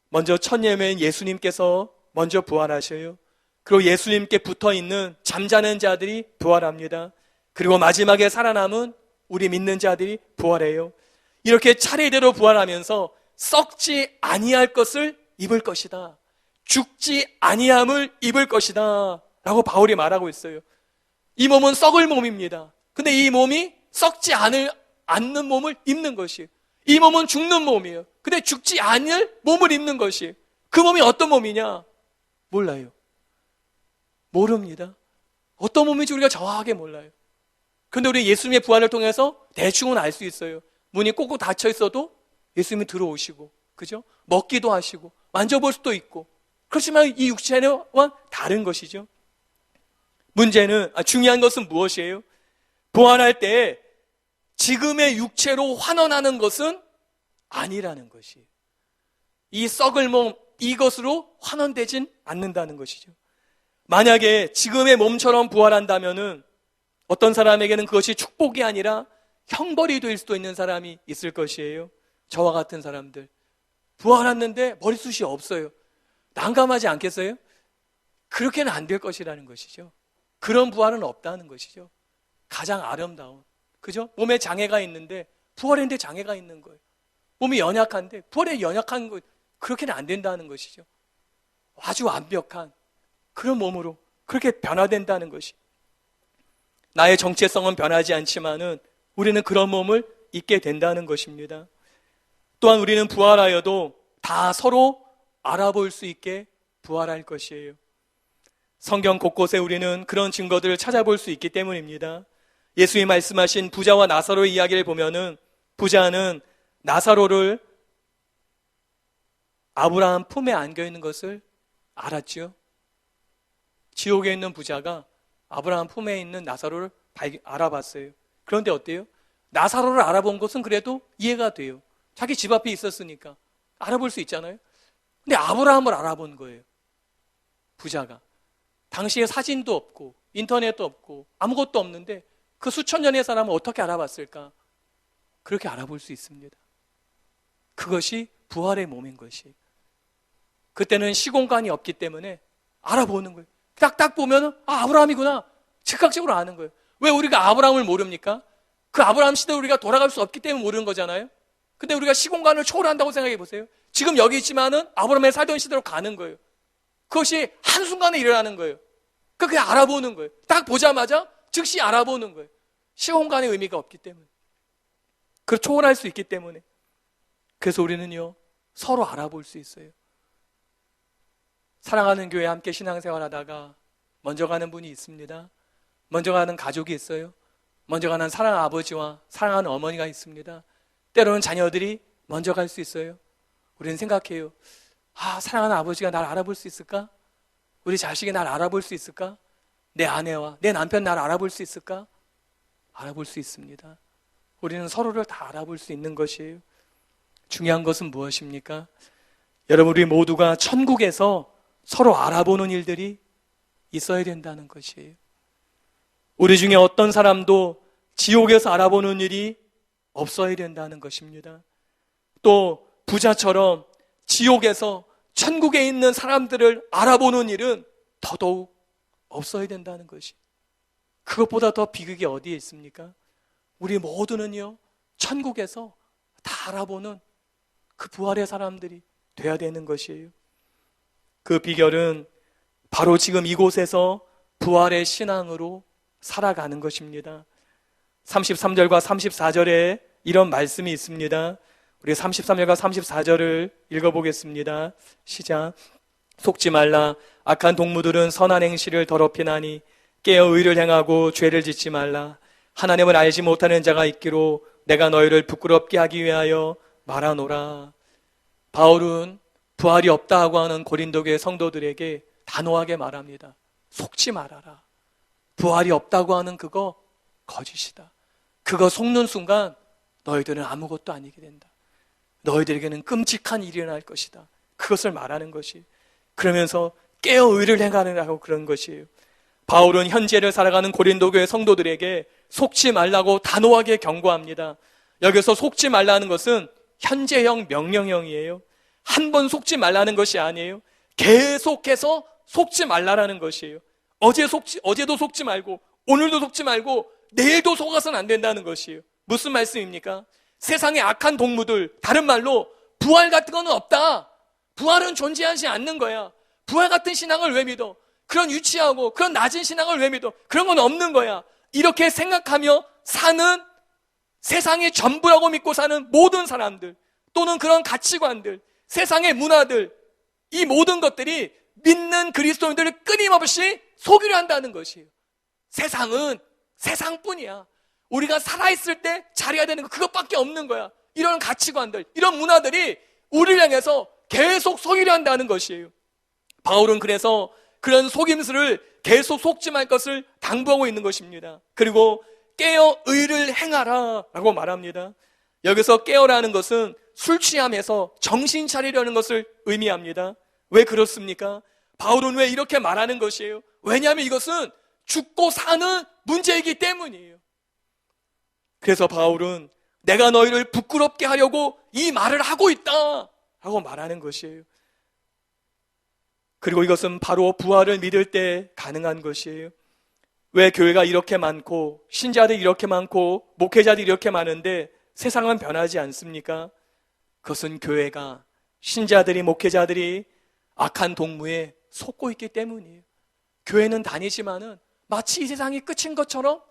먼저 첫 예매인 예수님께서 먼저 부활하셔요. 그리고 예수님께 붙어있는 잠자는 자들이 부활합니다. 그리고 마지막에 살아남은 우리 믿는 자들이 부활해요. 이렇게 차례대로 부활하면서 썩지 아니할 것을 입을 것이다, 죽지 아니함을 입을 것이다 라고 바울이 말하고 있어요. 이 몸은 썩을 몸입니다. 근데 이 몸이 썩지 않는 몸을 입는 것이에요. 이 몸은 죽는 몸이에요. 근데 죽지 않을 몸을 입는 것이에요. 그 몸이 어떤 몸이냐? 몰라요. 모릅니다. 어떤 몸인지 우리가 정확하게 몰라요. 그런데 우리 예수님의 부활을 통해서 대충은 알 수 있어요. 문이 꼭꼭 닫혀 있어도 예수님이 들어오시고, 그죠? 먹기도 하시고, 만져볼 수도 있고. 그렇지만 이 육체와 다른 것이죠. 중요한 것은 무엇이에요? 부활할 때 지금의 육체로 환원하는 것은 아니라는 것이에요. 이 썩을 몸, 이것으로 환원되진 않는다는 것이죠. 만약에 지금의 몸처럼 부활한다면은 어떤 사람에게는 그것이 축복이 아니라 형벌이 될 수도 있는 사람이 있을 것이에요. 저와 같은 사람들. 부활했는데 머리숱이 없어요. 난감하지 않겠어요? 그렇게는 안 될 것이라는 것이죠. 그런 부활은 없다는 것이죠. 가장 아름다운, 그죠? 몸에 장애가 있는데 부활했는데 장애가 있는 거예요. 몸이 연약한데 부활에 연약한 거, 그렇게는 안 된다는 것이죠. 아주 완벽한 그런 몸으로 그렇게 변화된다는 것이. 나의 정체성은 변하지 않지만은 우리는 그런 몸을 입게 된다는 것입니다. 또한 우리는 부활하여도 다 서로 알아볼 수 있게 부활할 것이에요. 성경 곳곳에 우리는 그런 증거들을 찾아볼 수 있기 때문입니다. 예수님이 말씀하신 부자와 나사로의 이야기를 보면은 부자는 나사로를 아브라함 품에 안겨 있는 것을 알았죠. 지옥에 있는 부자가 아브라함 품에 있는 나사로를 알아봤어요. 그런데 어때요? 나사로를 알아본 것은 그래도 이해가 돼요. 자기 집 앞에 있었으니까 알아볼 수 있잖아요. 근데 아브라함을 알아본 거예요. 부자가. 당시에 사진도 없고 인터넷도 없고 아무것도 없는데 그 수천 년의 사람을 어떻게 알아봤을까? 그렇게 알아볼 수 있습니다. 그것이 부활의 몸인 것이. 그때는 시공간이 없기 때문에 알아보는 거예요. 딱 보면 아브라함이구나. 즉각적으로 아는 거예요. 왜 우리가 아브라함을 모릅니까? 그 아브라함 시대에 우리가 돌아갈 수 없기 때문에 모르는 거잖아요. 근데 우리가 시공간을 초월한다고 생각해 보세요. 지금 여기 있지만은 아브라함이 살던 시대로 가는 거예요. 그것이 한순간에 일어나는 거예요. 그냥 알아보는 거예요. 딱 보자마자 즉시 알아보는 거예요. 시공간의 의미가 없기 때문에. 그걸 초월할 수 있기 때문에. 그래서 우리는요, 서로 알아볼 수 있어요. 사랑하는 교회 함께 신앙생활 하다가 먼저 가는 분이 있습니다. 먼저 가는 가족이 있어요. 먼저 가는 사랑하는 아버지와 사랑하는 어머니가 있습니다. 때로는 자녀들이 먼저 갈 수 있어요. 우리는 생각해요. 사랑하는 아버지가 날 알아볼 수 있을까? 우리 자식이 날 알아볼 수 있을까? 내 아내와 내 남편 날 알아볼 수 있을까? 알아볼 수 있습니다. 우리는 서로를 다 알아볼 수 있는 것이에요. 중요한 것은 무엇입니까? 여러분, 우리 모두가 천국에서 서로 알아보는 일들이 있어야 된다는 것이에요. 우리 중에 어떤 사람도 지옥에서 알아보는 일이 없어야 된다는 것입니다. 또 부자처럼 지옥에서 천국에 있는 사람들을 알아보는 일은 더더욱 없어야 된다는 것이. 그것보다 더 비극이 어디에 있습니까? 우리 모두는요, 천국에서 다 알아보는 그 부활의 사람들이 돼야 되는 것이에요. 그 비결은 바로 지금 이곳에서 부활의 신앙으로 살아가는 것입니다. 33절과 34절에 이런 말씀이 있습니다. 우리 33절과 34절을 읽어보겠습니다. 시작. 속지 말라. 악한 동무들은 선한 행실을 더럽히나니 깨어 의를 행하고 죄를 짓지 말라. 하나님을 알지 못하는 자가 있기로 내가 너희를 부끄럽게 하기 위하여 말하노라. 바울은 부활이 없다고 하는 고린도교회 성도들에게 단호하게 말합니다. 속지 말아라. 부활이 없다고 하는 그거 거짓이다. 그거 속는 순간 너희들은 아무것도 아니게 된다. 너희들에게는 끔찍한 일이 일어날 것이다. 그것을 말하는 것이. 그러면서 깨어 의를 행하라고 그런 것이에요. 바울은 현재를 살아가는 고린도교회 성도들에게 속지 말라고 단호하게 경고합니다. 여기서 속지 말라는 것은 현재형 명령형이에요. 한 번 속지 말라는 것이 아니에요. 계속해서 속지 말라라는 것이에요. 어제도 속지 말고 오늘도 속지 말고 내일도 속아서는 안 된다는 것이에요. 무슨 말씀입니까? 세상에 악한 동무들, 다른 말로 부활 같은 거는 없다. 부활은 존재하지 않는 거야. 부활 같은 신앙을 왜 믿어? 그런 유치하고 그런 낮은 신앙을 왜 믿어? 그런 건 없는 거야. 이렇게 생각하며 사는 세상의 전부라고 믿고 사는 모든 사람들, 또는 그런 가치관들, 세상의 문화들, 이 모든 것들이 믿는 그리스도인들을 끊임없이 속이려 한다는 것이에요. 세상은 세상뿐이야. 우리가 살아있을 때 잘해야 되는 거 그것밖에 없는 거야. 이런 가치관들, 이런 문화들이 우리를 향해서 계속 속이려 한다는 것이에요. 바울은 그래서 그런 속임수를 계속 속지 말 것을 당부하고 있는 것입니다. 그리고 깨어 의를 행하라 라고 말합니다. 여기서 깨어라는 것은 술 취함에서 정신 차리려는 것을 의미합니다. 왜 그렇습니까? 바울은 왜 이렇게 말하는 것이에요? 왜냐하면 이것은 죽고 사는 문제이기 때문이에요. 그래서 바울은 내가 너희를 부끄럽게 하려고 이 말을 하고 있다 라고 말하는 것이에요. 그리고 이것은 바로 부활을 믿을 때 가능한 것이에요. 왜 교회가 이렇게 많고 신자들이 이렇게 많고 목회자들이 이렇게 많은데 세상은 변하지 않습니까? 그것은 교회가, 신자들이, 목회자들이 악한 동무에 속고 있기 때문이에요. 교회는 다니지만은 마치 이 세상이 끝인 것처럼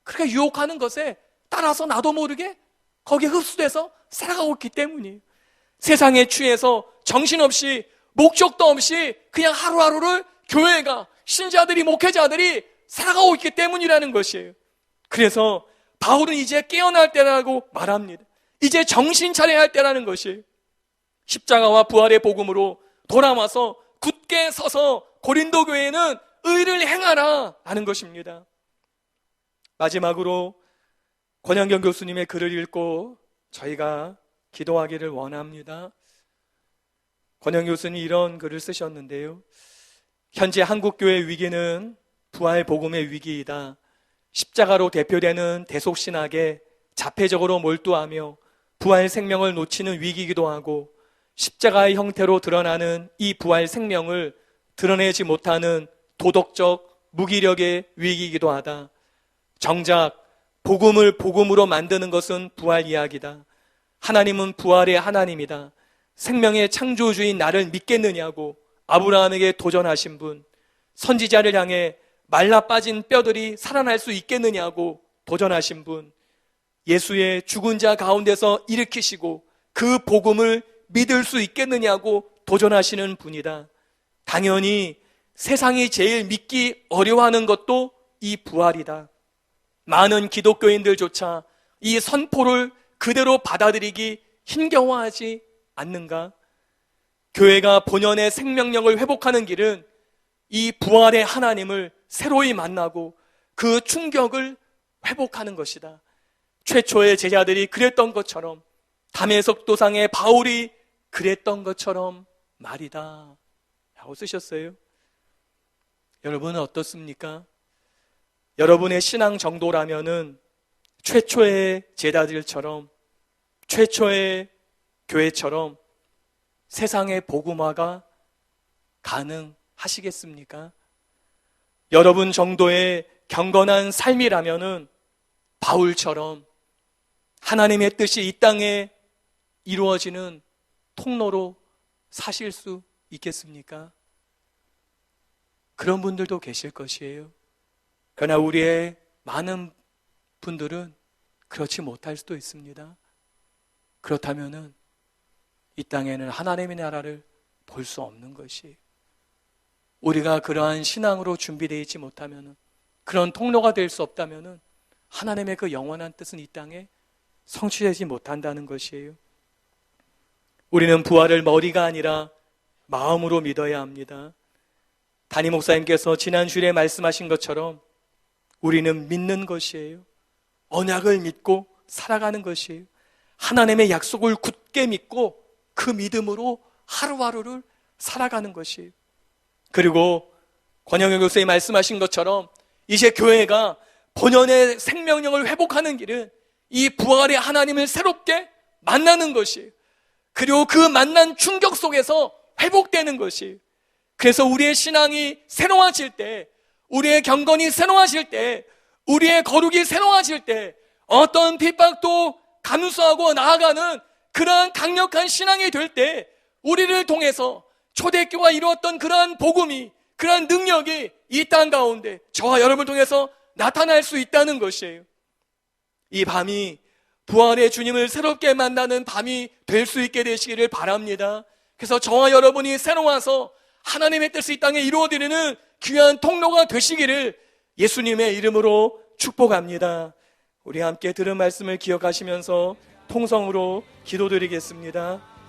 그렇게 유혹하는 것에 따라서 나도 모르게 거기에 흡수돼서 살아가고 있기 때문이에요. 세상에 취해서 정신없이 목적도 없이 그냥 하루하루를 교회가, 신자들이, 목회자들이 살아가고 있기 때문이라는 것이에요. 그래서 바울은 이제 깨어날 때라고 말합니다. 이제 정신 차려야 할 때라는 것이에요. 십자가와 부활의 복음으로 돌아와서 굳게 서서 고린도 교회는 의를 행하라 하는 것입니다. 마지막으로 권양경 교수님의 글을 읽고 저희가 기도하기를 원합니다. 권양경 교수님이 이런 글을 쓰셨는데요. 현재 한국교회 위기는 부활 복음의 위기이다. 십자가로 대표되는 대속신학에 자폐적으로 몰두하며 부활 생명을 놓치는 위기이기도 하고, 십자가의 형태로 드러나는 이 부활 생명을 드러내지 못하는 도덕적 무기력의 위기이기도 하다. 정작 복음을 복음으로 만드는 것은 부활 이야기다. 하나님은 부활의 하나님이다. 생명의 창조주인 나를 믿겠느냐고 아브라함에게 도전하신 분, 선지자를 향해 말라 빠진 뼈들이 살아날 수 있겠느냐고 도전하신 분, 예수의 죽은 자 가운데서 일으키시고 그 복음을 믿을 수 있겠느냐고 도전하시는 분이다. 당연히 세상이 제일 믿기 어려워하는 것도 이 부활이다. 많은 기독교인들조차 이 선포를 그대로 받아들이기 힘겨워하지 않는가? 교회가 본연의 생명력을 회복하는 길은 이 부활의 하나님을 새로이 만나고 그 충격을 회복하는 것이다. 최초의 제자들이 그랬던 것처럼, 담에석 도상의 바울이 그랬던 것처럼 말이다 라고 쓰셨어요. 여러분은 어떻습니까? 여러분의 신앙 정도라면은 최초의 제자들처럼, 최초의 교회처럼 세상의 복음화가 가능하시겠습니까? 여러분 정도의 경건한 삶이라면은 바울처럼 하나님의 뜻이 이 땅에 이루어지는 통로로 사실 수 있겠습니까? 그런 분들도 계실 것이에요. 그러나 우리의 많은 분들은 그렇지 못할 수도 있습니다. 그렇다면은 이 땅에는 하나님의 나라를 볼 수 없는 것이에요. 우리가 그러한 신앙으로 준비되어 있지 못하면은, 그런 통로가 될 수 없다면은 하나님의 그 영원한 뜻은 이 땅에 성취되지 못한다는 것이에요. 우리는 부활을 머리가 아니라 마음으로 믿어야 합니다. 담임 목사님께서 지난 주일에 말씀하신 것처럼 우리는 믿는 것이에요. 언약을 믿고 살아가는 것이에요. 하나님의 약속을 굳게 믿고 그 믿음으로 하루하루를 살아가는 것이에요. 그리고 권영현 교수님이 말씀하신 것처럼 이제 교회가 본연의 생명력을 회복하는 길은 이 부활의 하나님을 새롭게 만나는 것이에요. 그리고 그 만난 충격 속에서 회복되는 것이에요. 그래서 우리의 신앙이 새로워질 때, 우리의 경건이 새로워질 때, 우리의 거룩이 새로워질 때, 어떤 핍박도 감수하고 나아가는 그러한 강력한 신앙이 될 때, 우리를 통해서 초대교회가 이루었던 그러한 복음이, 그러한 능력이 이 땅 가운데 저와 여러분을 통해서 나타날 수 있다는 것이에요. 이 밤이 부활의 주님을 새롭게 만나는 밤이 될 수 있게 되시기를 바랍니다. 그래서 저와 여러분이 새로워서 하나님의 뜻이 이 땅에 이루어지는 귀한 통로가 되시기를 예수님의 이름으로 축복합니다. 우리 함께 들은 말씀을 기억하시면서 통성으로 기도드리겠습니다.